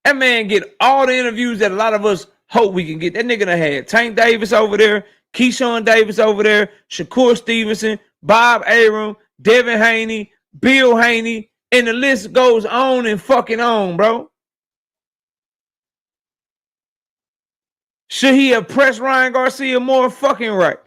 That man get all the interviews that a lot of us hope we can get. That nigga done had Tank Davis over there, Keyshawn Davis over there, Shakur Stevenson, Bob Arum, Devin Haney, Bill Haney, and the list goes on and fucking on, bro. Should he have pressed Ryan Garcia more? Fucking right.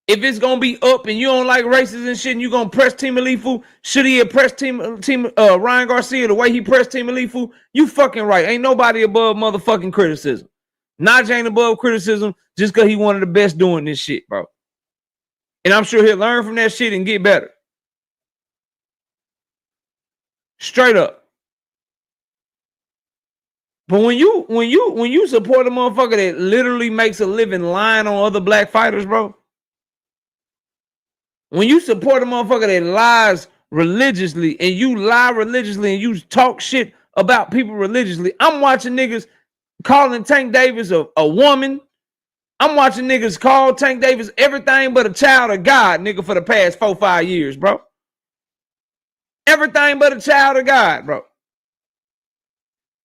If it's gonna be up and you don't like races and shit, and you gonna press Team Alifu, should he have pressed Ryan Garcia the way he pressed Team Alifu? You fucking right. Ain't nobody above motherfucking criticism. Naji ain't above criticism just because he one of the best doing this shit, bro. And I'm sure he'll learn from that shit and get better. Straight up. But when you support a motherfucker that literally makes a living lying on other black fighters, bro. When you support a motherfucker that lies religiously and you lie religiously and you talk shit about people religiously, I'm watching niggas calling Tank Davis a woman. I'm watching niggas call Tank Davis everything but a child of God, nigga, for the past 4-5 years, bro. Everything but a child of God, bro.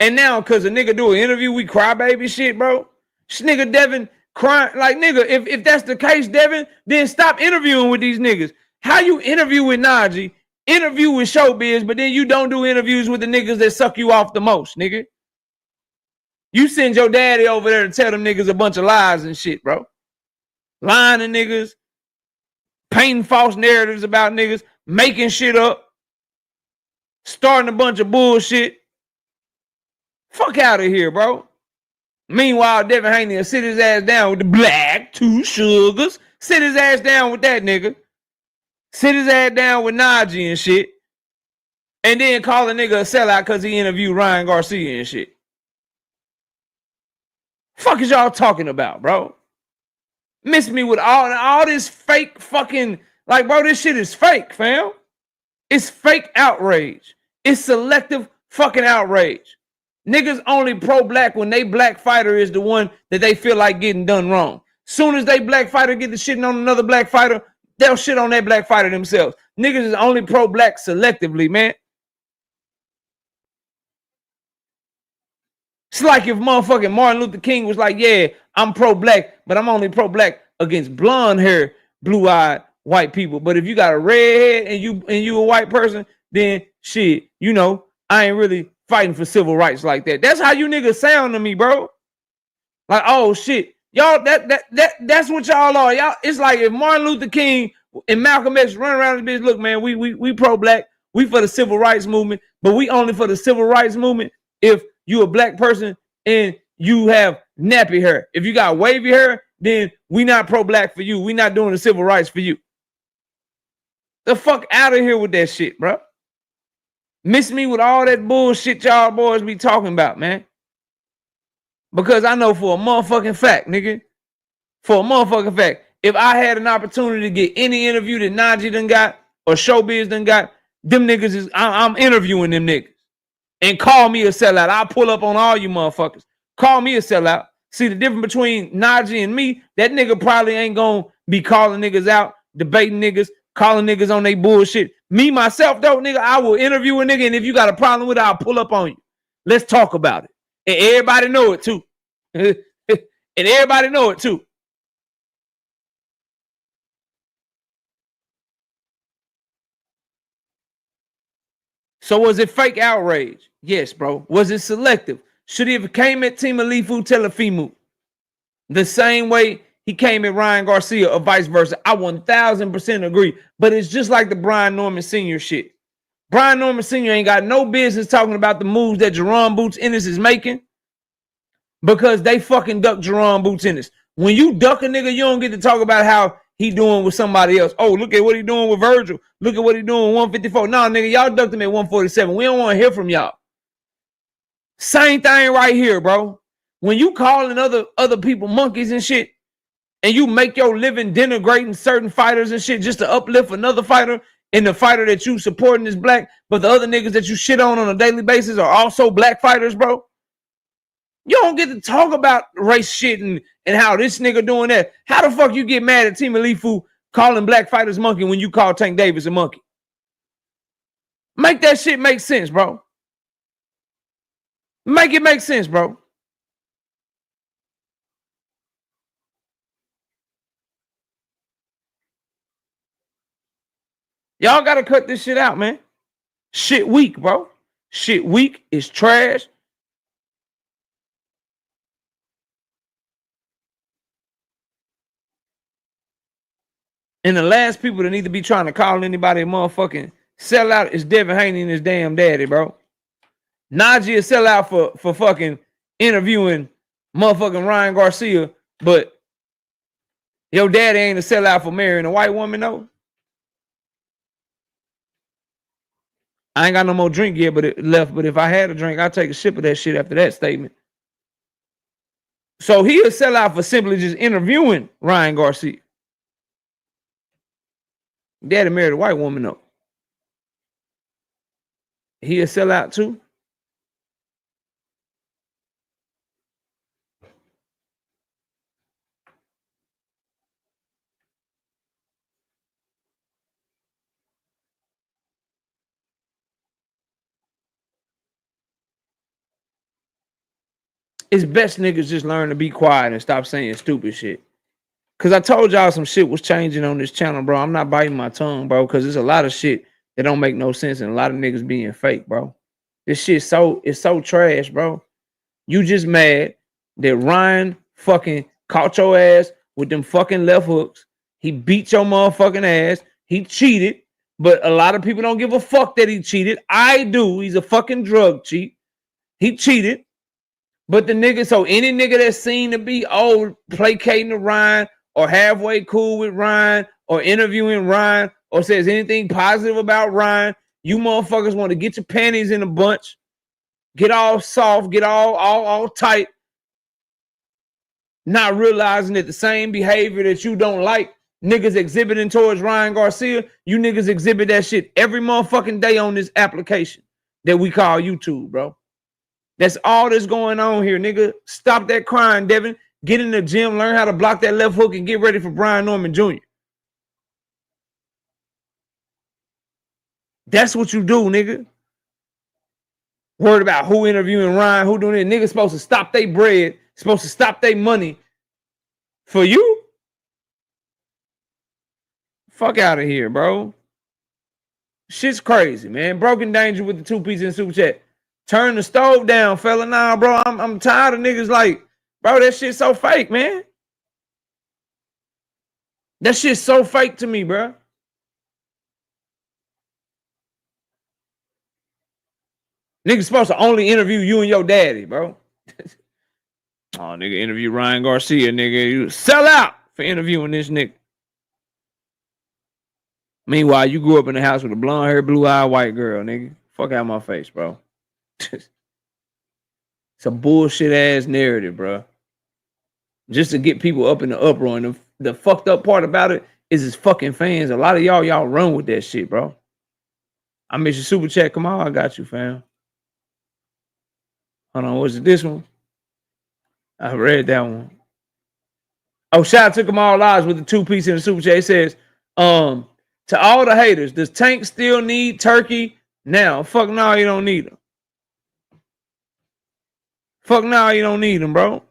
And now, because a nigga do an interview, we crybaby shit, bro. This nigga Devin crying. Like, nigga, if that's the case, Devin, then stop interviewing with these niggas. How you interview with Naji, interview with Showbiz, but then you don't do interviews with the niggas that suck you off the most, nigga? You send your daddy over there to tell them niggas a bunch of lies and shit, bro. Lying to niggas, painting false narratives about niggas, making shit up, starting a bunch of bullshit. Fuck out of here, bro. Meanwhile, Devin Haney will sit his ass down with the black 2 sugars. Sit his ass down with that nigga. Sit his ass down with Naji and shit. And then call a nigga a sellout because he interviewed Ryan Garcia and shit. Fuck is y'all talking about, bro? Miss me with all this fake fucking... Like, bro, this shit is fake, fam. It's fake outrage. It's selective fucking outrage. Niggas only pro-black when they black fighter is the one that they feel like getting done wrong. Soon as they black fighter get the shitting on another black fighter, they'll shit on that black fighter themselves. Niggas is only pro-black selectively, man. It's like if motherfucking Martin Luther King was like, yeah, I'm pro-black, but I'm only pro-black against blonde hair, blue-eyed white people. But if you got a red head and you a white person, then shit, you know, I ain't really fighting for civil rights like that. That's how you niggas sound to me, bro. Like, oh shit. Y'all, that's what y'all are. Y'all, it's like if Martin Luther King and Malcolm X run around this bitch, look, man, we pro-black, we for the civil rights movement, but we only for the civil rights movement if you a black person and you have nappy hair. If you got wavy hair, then we not pro-black for you. We not doing the civil rights for you. The fuck out of here with that shit, bro. Miss me with all that bullshit y'all boys be talking about, man. Because I know for a motherfucking fact, nigga, for a motherfucking fact, if I had an opportunity to get any interview that Naji done got or Showbiz done got, them niggas is, I'm interviewing them niggas. And call me a sellout. I'll pull up on all you motherfuckers. Call me a sellout. See the difference between Naji and me, that nigga probably ain't gonna be calling niggas out, debating niggas, calling niggas on they bullshit. Me, myself, though, nigga, I will interview a nigga, and if you got a problem with it, I'll pull up on you. Let's talk about it. And everybody know it, too. And everybody know it, too. So was it fake outrage? Yes, bro. Was it selective? Should he have came at Team Alifu Telefimu the same way he came at Ryan Garcia or vice versa? I 1000% agree. But it's just like the Brian Norman Sr. shit. Brian Norman Sr. ain't got no business talking about the moves that Jerome Boots Ennis is making because they fucking duck Jerome Boots Ennis. When you duck a nigga, you don't get to talk about how he doing with somebody else. Oh, look at what he doing with Virgil. Look at what he doing with 154. Nah, nigga, y'all ducked him at 147. We don't want to hear from y'all. Same thing right here, bro. When you calling other people monkeys and shit, and you make your living denigrating certain fighters and shit just to uplift another fighter, and the fighter that you supporting is black, but the other niggas that you shit on a daily basis are also black fighters, bro. You don't get to talk about race shit and how this nigga doing that. How the fuck you get mad at Team Alifu calling black fighters monkey when you call Tank Davis a monkey? Make that shit make sense, bro. Make it make sense, bro. Y'all gotta cut this shit out, man. Shit weak, bro. Shit weak is trash. And the last people that need to be trying to call anybody a motherfucking sellout is Devin Haney and his damn daddy, bro. Naji is sellout for fucking interviewing motherfucking Ryan Garcia, but your daddy ain't a sellout for marrying a white woman, though. I ain't got no more drink yet, but it left. But if I had a drink, I'd take a sip of that shit after that statement. So he'll sell out for simply just interviewing Ryan Garcia. Daddy married a white woman, though. He'll sell out too. It's best niggas just learn to be quiet and stop saying stupid shit. Cause I told y'all some shit was changing on this channel, bro. I'm not biting my tongue, bro, because there's a lot of shit that don't make no sense and a lot of niggas being fake, bro. This shit it's so trash, bro. You just mad that Ryan fucking caught your ass with them fucking left hooks. He beat your motherfucking ass. He cheated, but a lot of people don't give a fuck that he cheated. I do. He's a fucking drug cheat. He cheated. But the nigga, so any nigga that's seen to be placating to Ryan or halfway cool with Ryan or interviewing Ryan or says anything positive about Ryan, you motherfuckers want to get your panties in a bunch, get all soft, get all tight, not realizing that the same behavior that you don't like niggas exhibiting towards Ryan Garcia, you niggas exhibit that shit every motherfucking day on this application that we call YouTube, bro. That's all that's going on here, nigga. Stop that crying, Devin. Get in the gym, learn how to block that left hook, and get ready for Brian Norman Jr. That's what you do, nigga. Worried about who interviewing Ryan, who doing it. Niggas supposed to stop their bread, supposed to stop their money for you? Fuck out of here, bro. Shit's crazy, man. Broken Danger with the 2 piece in super chat. Turn the stove down, fella. Nah, bro, I'm tired of niggas like, bro, that shit's so fake, man. That shit's so fake to me, bro. Niggas supposed to only interview you and your daddy, bro. Oh, nigga, interview Ryan Garcia, nigga. You sell out for interviewing this nigga. Meanwhile, you grew up in a house with a blonde hair, blue eye, white girl, nigga. Fuck out my face, bro. It's a bullshit ass narrative, bro. Just to get people up in the uproar. And the fucked up part about it is his fucking fans. A lot of y'all run with that shit, bro. I miss your super chat. Come on, I got you, fam. Hold on, was it this one? I read that one. Oh, shout out to Kamal Lodge with the 2 piece in the super chat. It says, to all the haters, does Tank still need Turkey now? Fuck no, you don't need him. Fuck no, you don't need him, bro.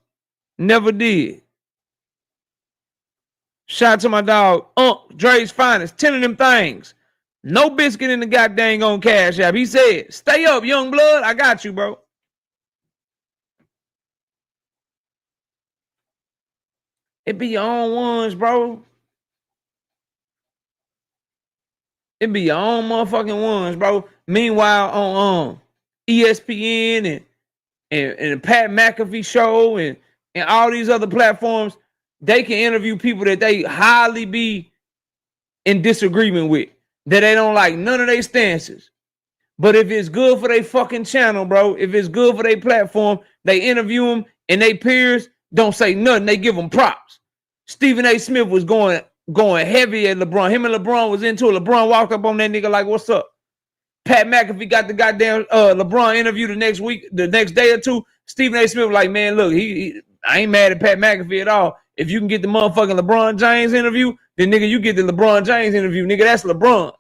Never did. Shout out to my dog, Dre's finest. 10 of them things. No biscuit in the goddamn on Cash App. He said, stay up, young blood. I got you, bro. It be your own ones, bro. It be your own motherfucking ones, bro. Meanwhile, on ESPN and the Pat McAfee show and all these other platforms, they can interview people that they highly be in disagreement with, that they don't like none of their stances. But if it's good for their fucking channel, bro, if it's good for their platform, they interview them and they peers don't say nothing. They give them props. Stephen A. Smith was going heavy at LeBron. Him and LeBron was into it. LeBron walked up on that nigga like, what's up? Pat McAfee got the goddamn LeBron interview the next day or two. Stephen A. Smith was like, man, look, I ain't mad at Pat McAfee at all. If you can get the motherfucking LeBron James interview, then nigga, you get the LeBron James interview. Nigga, that's LeBron.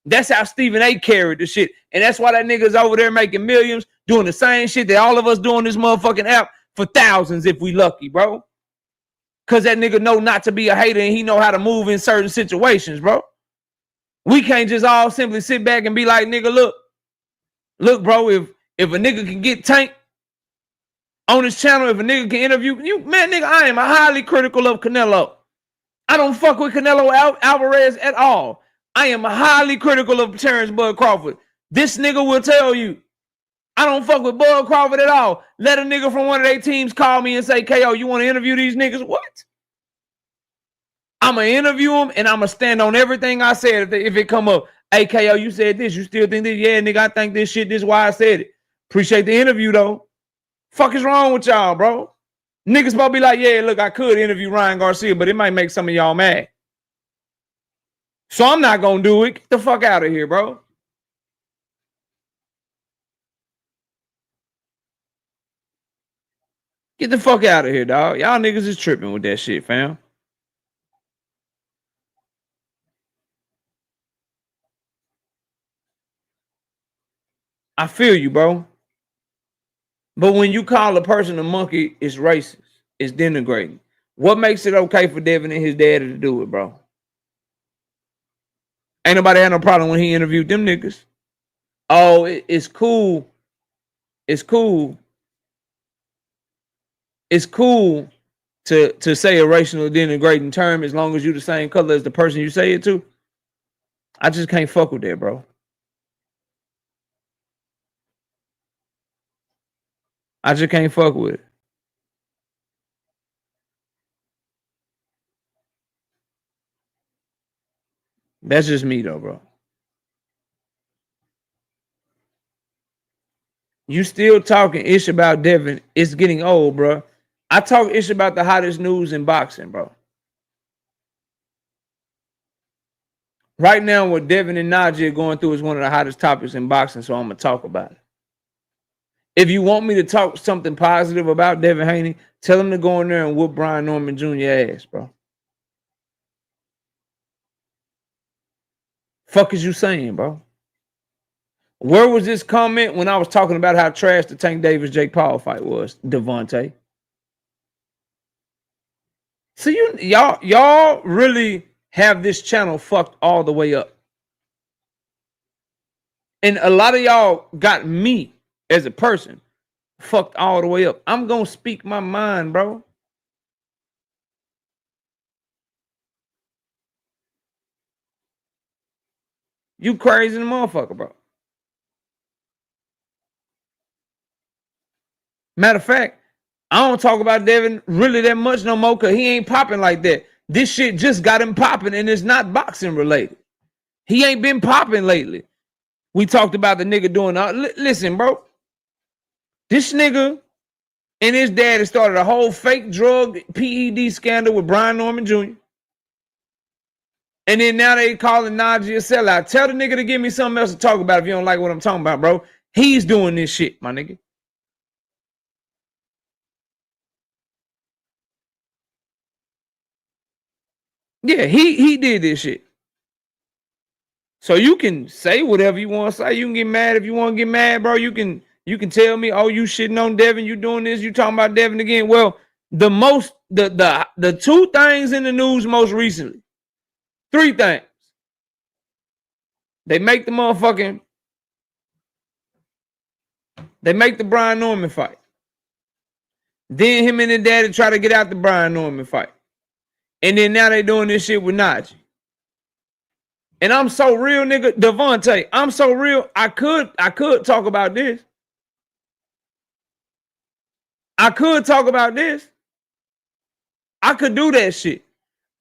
That's how Stephen A. carried the shit. And that's why that nigga's over there making millions, doing the same shit that all of us do on this motherfucking app for thousands if we lucky, bro. Because that nigga know not to be a hater and he know how to move in certain situations, bro. We can't just all simply sit back and be like, nigga, look, bro, if a nigga can get Tank on his channel, if a nigga can interview you, man, nigga, I am highly critical of Canelo. I don't fuck with Canelo Alvarez at all. I am highly critical of Terrence Bud Crawford. This nigga will tell you, I don't fuck with Bud Crawford at all. Let a nigga from one of their teams call me and say, KO, you want to interview these niggas? What? I'm going to interview them and I'm going to stand on everything I said if it come up. Hey, KO, you said this. You still think this? Yeah, nigga, I think this shit. This is why I said it. Appreciate the interview, though. Fuck is wrong with y'all, bro? Niggas supposed to be like, yeah, look, I could interview Ryan Garcia, but it might make some of y'all mad. So I'm not going to do it. Get the fuck out of here, bro. Get the fuck out of here, dog. Y'all niggas is tripping with that shit, fam. I feel you, bro. But when you call a person a monkey, it's racist. It's denigrating. What makes it okay for Devin and his daddy to do it, bro? Ain't nobody had no problem when he interviewed them niggas. Oh, it's cool. It's cool. It's cool to say a racial denigrating term as long as you the same color as the person you say it to. I just can't fuck with that, bro. I just can't fuck with it. That's just me, though, bro. You still talking ish about Devin. It's getting old, bro. I talk ish about the hottest news in boxing, bro. Right now, what Devin and Naji are going through is one of the hottest topics in boxing, so I'm going to talk about it. If you want me to talk something positive about Devin Haney, tell him to go in there and whoop Brian Norman Jr. ass, bro. Fuck is you saying, bro? Where was this comment when I was talking about how trash the Tank Davis Jake Paul fight was, Devontae? So y'all really have this channel fucked all the way up. And a lot of y'all got me as a person fucked all the way up. I'm gonna speak my mind, bro. You crazy motherfucker, bro. Matter of fact, I don't talk about Devin really that much no more because he ain't popping like that. This shit just got him popping and it's not boxing related. He ain't been popping lately. We talked about the nigga doing listen, bro. This nigga and his daddy started a whole fake drug PED scandal with Brian Norman Jr. And then now they calling Naji a sellout. Tell the nigga to give me something else to talk about if you don't like what I'm talking about, bro. He's doing this shit, my nigga. Yeah, he did this shit. So you can say whatever you want to say. You can get mad if you want to get mad, bro. You can tell me, oh, you shitting on Devin, you doing this, you talking about Devin again. Well, the two things in the news most recently, three things. They make the Brian Norman fight. Then him and his daddy try to get out the Brian Norman fight. And then now they doing this shit with Naji. And I'm so real, nigga. Devontae, I'm so real. I could talk about this. I could talk about this. I could do that shit.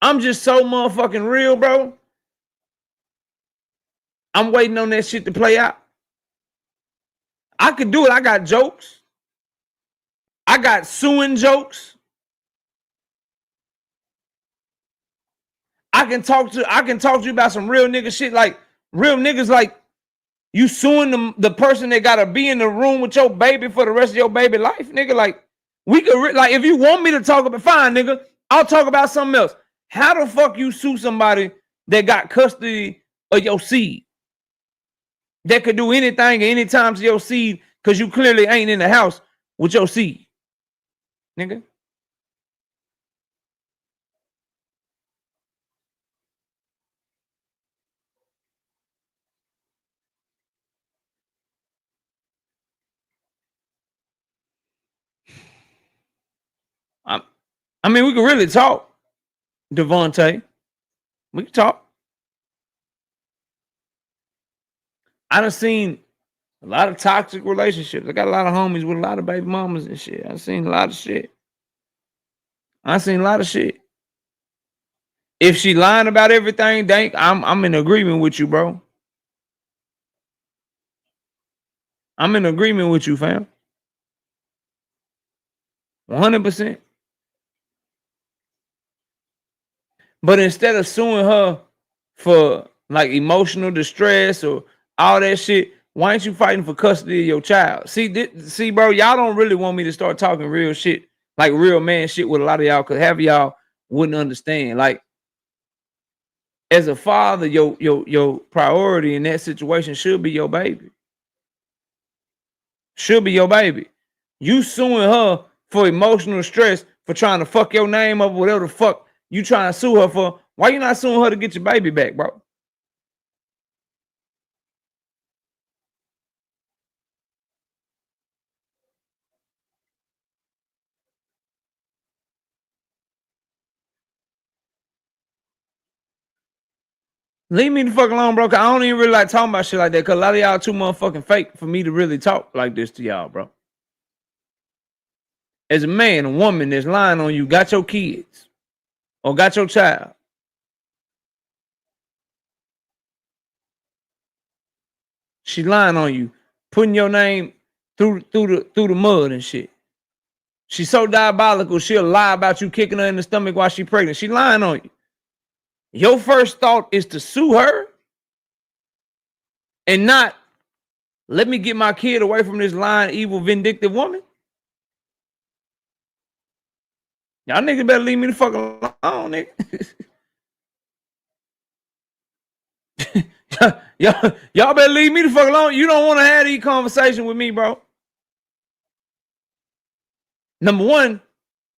I'm just so motherfucking real, bro. I'm waiting on that shit to play out. I could do it. I got jokes. I got suing jokes. I can talk to you about some real nigga shit, like real niggas like you suing the person that gotta be in the room with your baby for the rest of your baby life, nigga. Like we could like if you want me to talk about fine, nigga, I'll talk about something else. How the fuck you sue somebody that got custody of your seed? That could do anything at any time to your seed because you clearly ain't in the house with your seed, nigga. I mean, we could really talk, Devontae. We can talk. I done seen a lot of toxic relationships. I got a lot of homies with a lot of baby mamas and shit. I seen a lot of shit. If she lying about everything, Dank, I'm in agreement with you, bro. I'm in agreement with you, fam. 100%. But instead of suing her for like emotional distress or all that shit, why ain't you fighting for custody of your child? See, bro, y'all don't really want me to start talking real shit, like real man shit with a lot of y'all, because half of y'all wouldn't understand. Like, as a father, your priority in that situation should be your baby. Should be your baby. You suing her for emotional stress for trying to fuck your name up, whatever the fuck you trying to sue her for. Why you not suing her to get your baby back, bro? Leave me the fuck alone, bro. Cause I don't even really like talking about shit like that. Cause a lot of y'all too motherfucking fake for me to really talk like this to y'all, bro. As a man, a woman that's lying on you, got your kids or got your child. She lying on you, putting your name through the mud and shit. She's so diabolical, she'll lie about you kicking her in the stomach while she's pregnant. She lying on you. Your first thought is to sue her and not Let me get my kid away from this lying, evil, vindictive woman. Y'all niggas better leave me the fuck alone, nigga. y'all better leave me the fuck alone. You don't want to have these conversations with me, bro. Number one,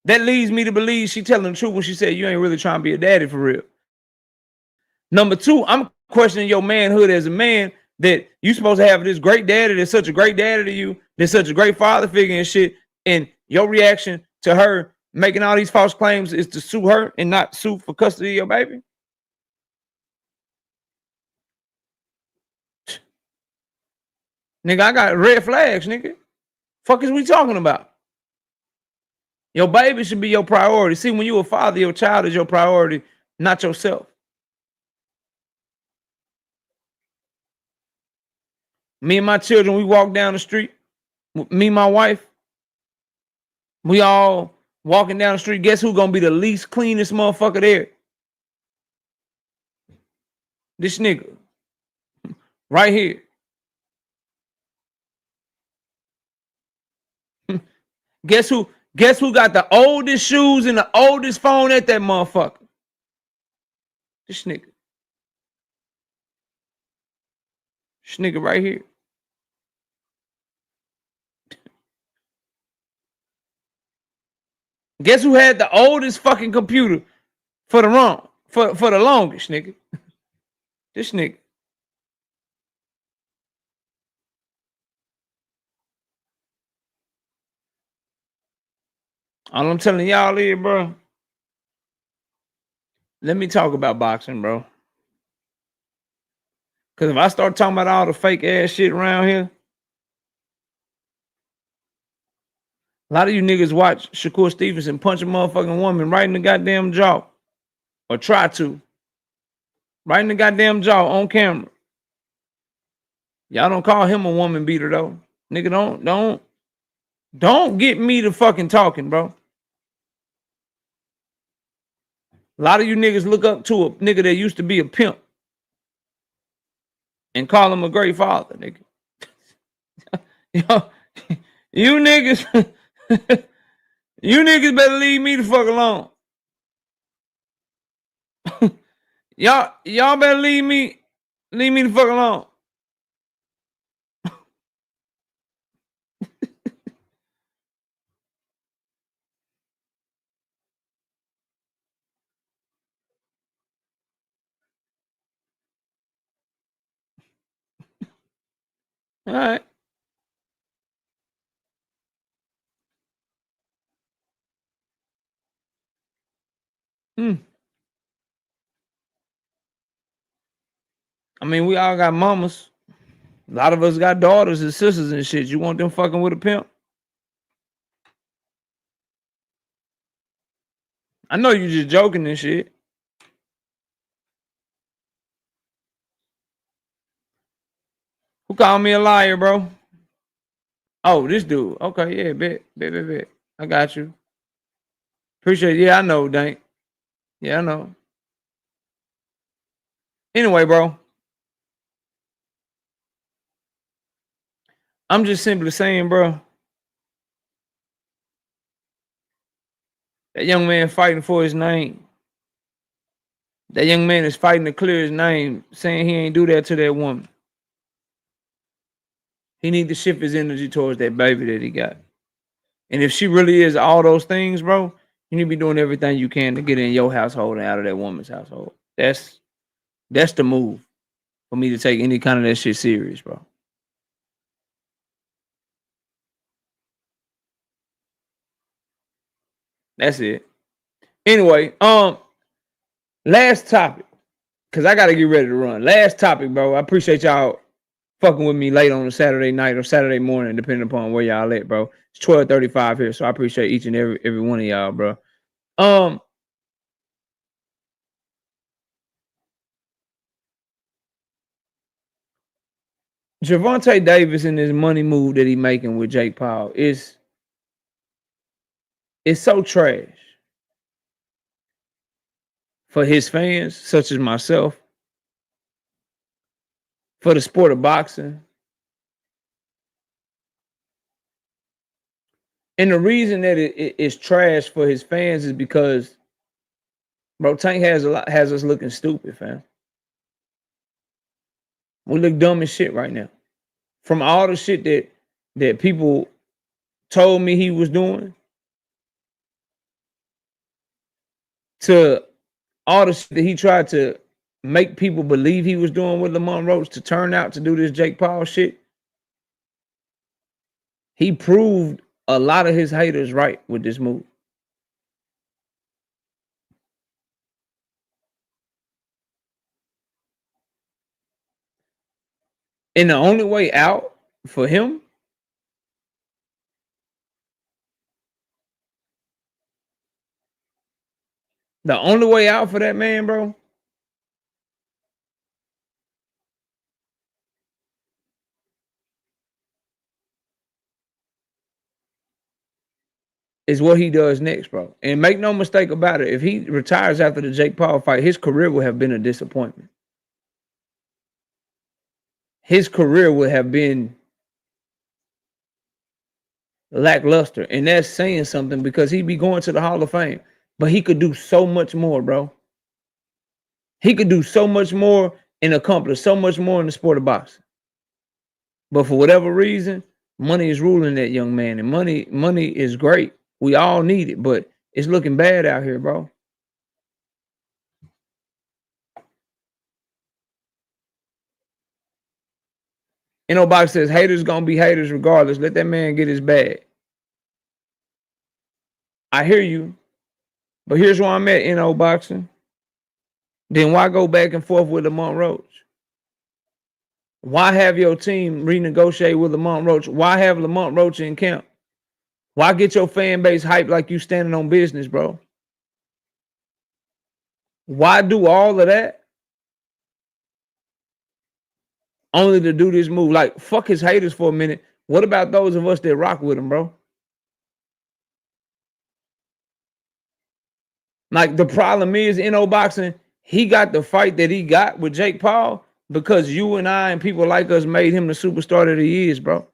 that leads me to believe she telling the truth when she said you ain't really trying to be a daddy for real. Number two, I'm questioning your manhood as a man, that you supposed to have this great daddy that's such a great daddy to you, that's such a great father figure and shit, and your reaction to her making all these false claims is to sue her and not sue for custody of your baby. Nigga, I got red flags, nigga. Fuck is we talking about? Your baby should be your priority. See, when you a father, your child is your priority, not yourself. Me and my children, we walk down the street. Me and my wife, we all walking down the street. Guess who's gonna be the least cleanest motherfucker there? This nigga. Right here. Guess who got the oldest shoes and the oldest phone at that motherfucker? This nigga. This nigga right here. Guess who had the oldest fucking computer for the longest, nigga? This nigga. All I'm telling y'all is, bro, let me talk about boxing, bro. Because if I start talking about all the fake ass shit around here, a lot of you niggas watch Shakur Stevenson punch a motherfucking woman right in the goddamn jaw. Or try to. Right in the goddamn jaw on camera. Y'all don't call him a woman beater, though. Nigga, don't get me to fucking talking, bro. A lot of you niggas look up to a nigga that used to be a pimp and call him a great father, nigga. You niggas, you niggas better leave me the fuck alone. y'all better leave me the fuck alone. All right. I mean, we all got mamas. A lot of us got daughters and sisters and shit. You want them fucking with a pimp? I know you just joking and shit. Who called me a liar, bro? Oh, this dude. Okay, yeah, bet. I got you. Appreciate it. Yeah, I know, Dank. Yeah, I know. Anyway, bro. I'm just simply saying, bro. That young man fighting for his name. That young man is fighting to clear his name, saying he ain't do that to that woman. He need to shift his energy towards that baby that he got. And if she really is all those things, bro, you need to be doing everything you can to get in your household and out of that woman's household. That's the move for me to take any kind of that shit serious, bro. That's it. Anyway, last topic, because I got to get ready to run. Last topic, bro. I appreciate y'all fucking with me late on a Saturday night or Saturday morning, depending upon where y'all at, bro. It's 12:35 here, so I appreciate each and every one of y'all, bro. Gervonta Davis and his money move that he making with Jake Paul is so trash for his fans, such as myself, for the sport of boxing, And the reason that it's trash for his fans is because, bro, Tank has us looking stupid, fam. We look dumb as shit right now. From all the shit that people told me he was doing, to all the shit that he tried to make people believe he was doing with Lamont Roach to turn out to do this Jake Paul shit, he proved a lot of his haters right with this move. And the only way out for him the only way out for that man, bro, is what he does next, bro. And make no mistake about it, if he retires after the Jake Paul fight, his career will have been a disappointment. His career would have been lackluster. And that's saying something because he'd be going to the Hall of Fame. But he could do so much more, bro. He could do so much more and accomplish so much more in the sport of boxing. But for whatever reason, money is ruling that young man. And money is great. We all need it, but it's looking bad out here, bro. Nobody says haters gonna be haters regardless. Let that man get his bag. I hear you, but here's where I'm at, NO Boxing. Then why go back and forth with Lamont Roach? Why have your team renegotiate with Lamont Roach? Why have Lamont Roach in camp? Why get your fan base hyped like you standing on business, bro? Why do all of that only to do this move? Like, fuck his haters for a minute. What about those of us that rock with him, bro? Like, the problem is, NO Boxing, he got the fight that he got with Jake Paul because you and I and people like us made him the superstar that he is, bro.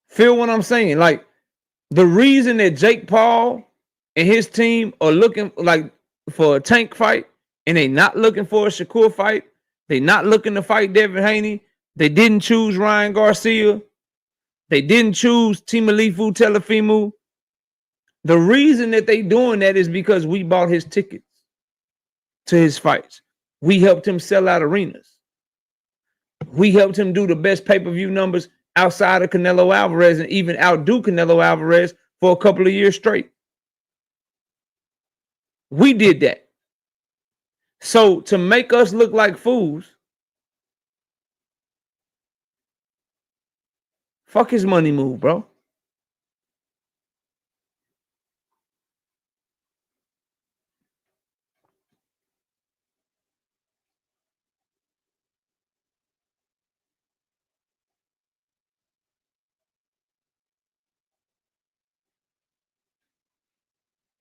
Feel what I'm saying? Like, the reason that Jake Paul and his team are looking like for a Tank fight and they not looking for a Shakur fight, they not looking to fight Devin Haney, they didn't choose Ryan Garcia, they didn't choose Timalifu Telefimu. The reason that they doing that is because we bought his tickets to his fights. We helped him sell out arenas. We helped him do the best pay-per-view numbers outside of Canelo Alvarez and even outdo Canelo Alvarez for a couple of years straight. We did that. So to make us look like fools, fuck his money move, bro.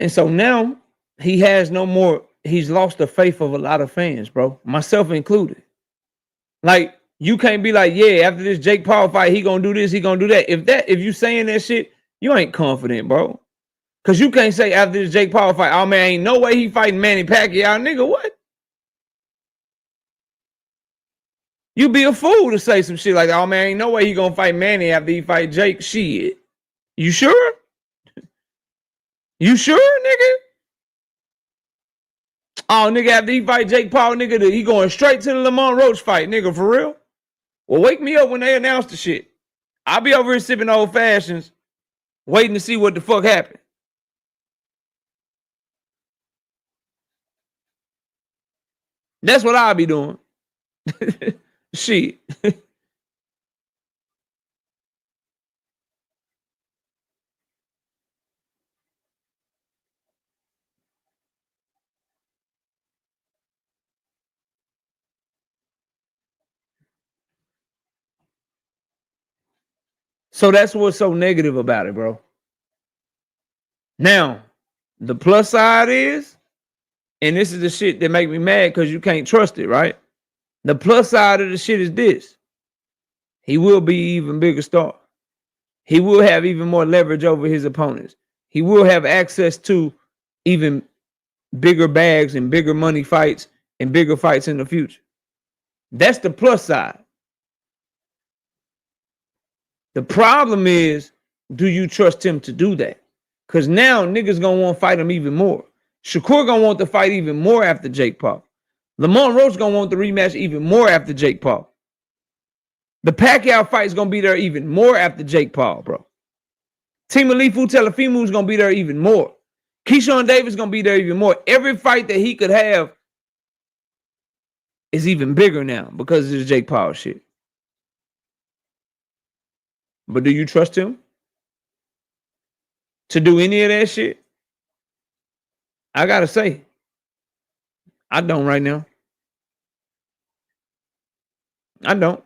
And so now he has no more, he's lost the faith of a lot of fans, bro, myself included. Like, you can't be like, yeah, after this Jake Paul fight, he gonna do this, he gonna do that. If you saying that shit, you ain't confident, bro. Cause you can't say after this Jake Paul fight, oh man, ain't no way he fighting Manny Pacquiao, nigga. What? You be a fool to say some shit like, oh man, ain't no way he gonna fight Manny after he fight Jake. Shit. You sure? You sure, nigga? Oh, nigga, after he fight Jake Paul, nigga, he going straight to the Lamont Roach fight, nigga, for real? Well, wake me up when they announce the shit. I'll be over here sipping old fashions, waiting to see what the fuck happened. That's what I'll be doing. Shit. So that's what's so negative about it, bro. Now, the plus side is, and this is the shit that make me mad because you can't trust it, right? The plus side of the shit is this. He will be even bigger star. he will have even more leverage over his opponents. He will have access to even bigger bags and bigger money fights and bigger fights in the future. That's the plus side. The problem is, do you trust him to do that? Because now niggas gonna want to fight him even more. Shakur gonna want to fight even more after Jake Paul. Lamont Roach gonna want the rematch even more after Jake Paul. The Pacquiao fight is gonna be there even more after Jake Paul, bro. Timalifu Telefimu is gonna be there even more. Keyshawn Davis gonna be there even more. Every fight that he could have is even bigger now because of this Jake Paul shit. But do you trust him to do any of that shit? I gotta say, I don't right now. I don't.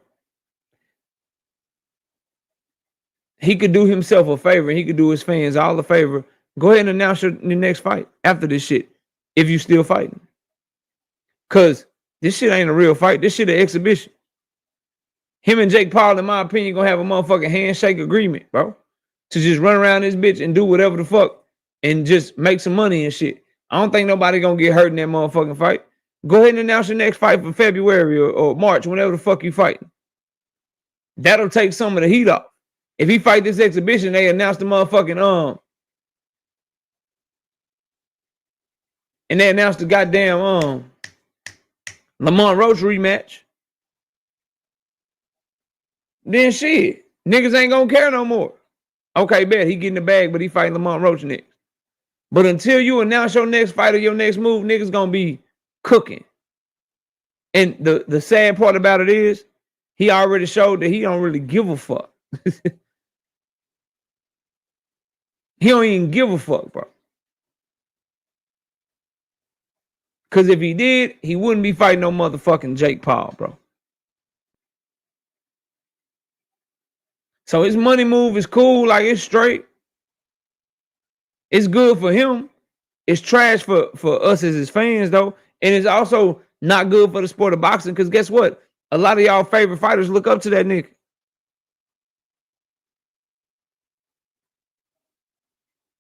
He could do himself a favor. He could do his fans all a favor. Go ahead and announce your next fight after this shit, if you still fighting. Because this shit ain't a real fight. This shit an exhibition. Him and Jake Paul, in my opinion, gonna have a motherfucking handshake agreement, bro. To just run around this bitch and do whatever the fuck and just make some money and shit. I don't think nobody gonna get hurt in that motherfucking fight. Go ahead and announce your next fight for February or March, whenever the fuck you fighting. That'll take some of the heat off. If he fight this exhibition, they announce the motherfucking and they announced the goddamn Lamont Roach rematch. Then shit, niggas ain't gonna care no more. Okay, bet he getting the bag, but he fighting Lamont Roach next. But until you announce your next fight or your next move, niggas gonna be cooking. And the sad part about it is, he already showed that he don't really give a fuck. He don't even give a fuck, bro. Because if he did, he wouldn't be fighting no motherfucking Jake Paul, bro. So his money move is cool, like it's straight. It's good for him. It's trash for us as his fans, though. And it's also not good for the sport of boxing, because guess what? A lot of y'all favorite fighters look up to that nigga.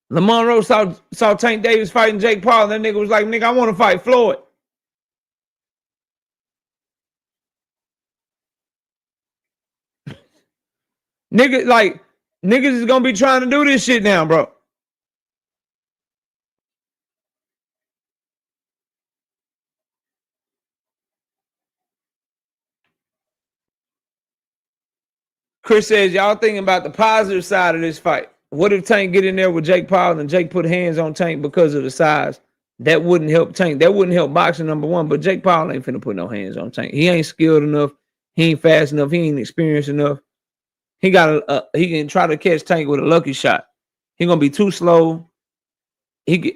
Lamont Roach saw Tank Davis fighting Jake Paul, and that nigga was like, nigga, I want to fight Floyd. Niggas is gonna be trying to do this shit now, bro. Chris says, y'all thinking about the positive side of this fight. What if Tank get in there with Jake Paul and Jake put hands on Tank because of the size? That wouldn't help Tank. That wouldn't help boxing, number one. But Jake Paul ain't finna put no hands on Tank. He ain't skilled enough. He ain't fast enough. He ain't experienced enough. He can try to catch Tank with a lucky shot. He gonna be too slow. If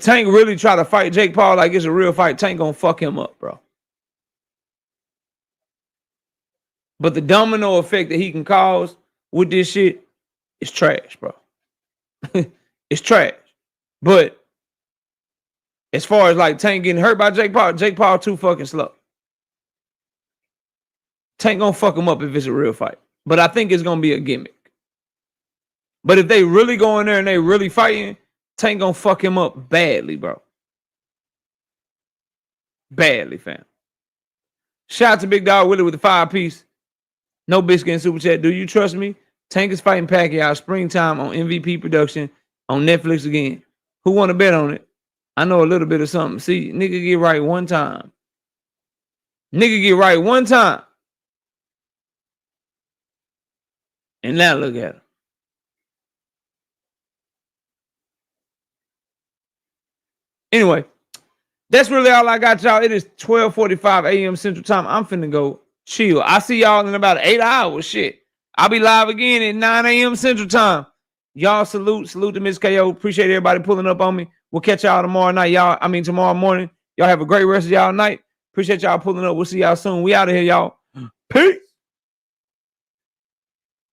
Tank really try to fight Jake Paul like it's a real fight, Tank gonna fuck him up, bro. But the domino effect that he can cause with this shit is trash, bro. It's trash. But as far as like Tank getting hurt by Jake Paul too fucking slow. Tank gonna fuck him up if it's a real fight. But I think it's gonna be a gimmick. But if they really go in there and they really fighting, Tank gonna fuck him up badly, bro. Badly, fam. Shout out to Big Dog Willie with the 5-piece. No biscuit and super chat. Do you trust me? Tank is fighting Pacquiao springtime on MVP production on Netflix again. Who want to bet on it? I know a little bit of something. See, nigga get right one time. Nigga get right one time. And now look at him. Anyway, that's really all I got, y'all. It is 12:45 a.m. Central Time. I'm finna go chill. I see y'all in about 8 hours. Shit. I'll be live again at 9 a.m. Central Time. Y'all salute to Miss KO. Appreciate everybody pulling up on me. We'll catch y'all tomorrow night. Tomorrow morning. Y'all have a great rest of y'all night. Appreciate y'all pulling up. We'll see y'all soon. We out of here, y'all. Peace.